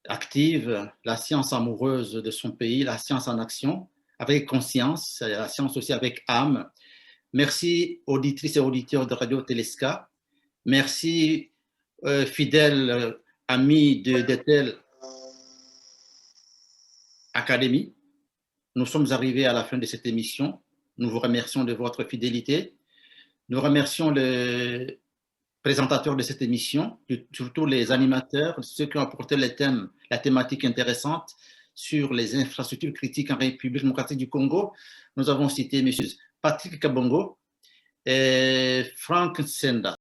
active, la science amoureuse de son pays, la science en action, avec conscience, la science aussi avec âme. Merci, auditrices et auditeurs de Radio Telesca. Merci, fidèles amis de d'Etel Academy. Nous sommes arrivés à la fin de cette émission. Nous vous remercions de votre fidélité. Nous remercions les présentateurs de cette émission, surtout les animateurs, ceux qui ont apporté les thèmes, la thématique intéressante sur les infrastructures critiques en République démocratique du Congo. Nous avons cité M. Patrick Kabongo et Franck Senda.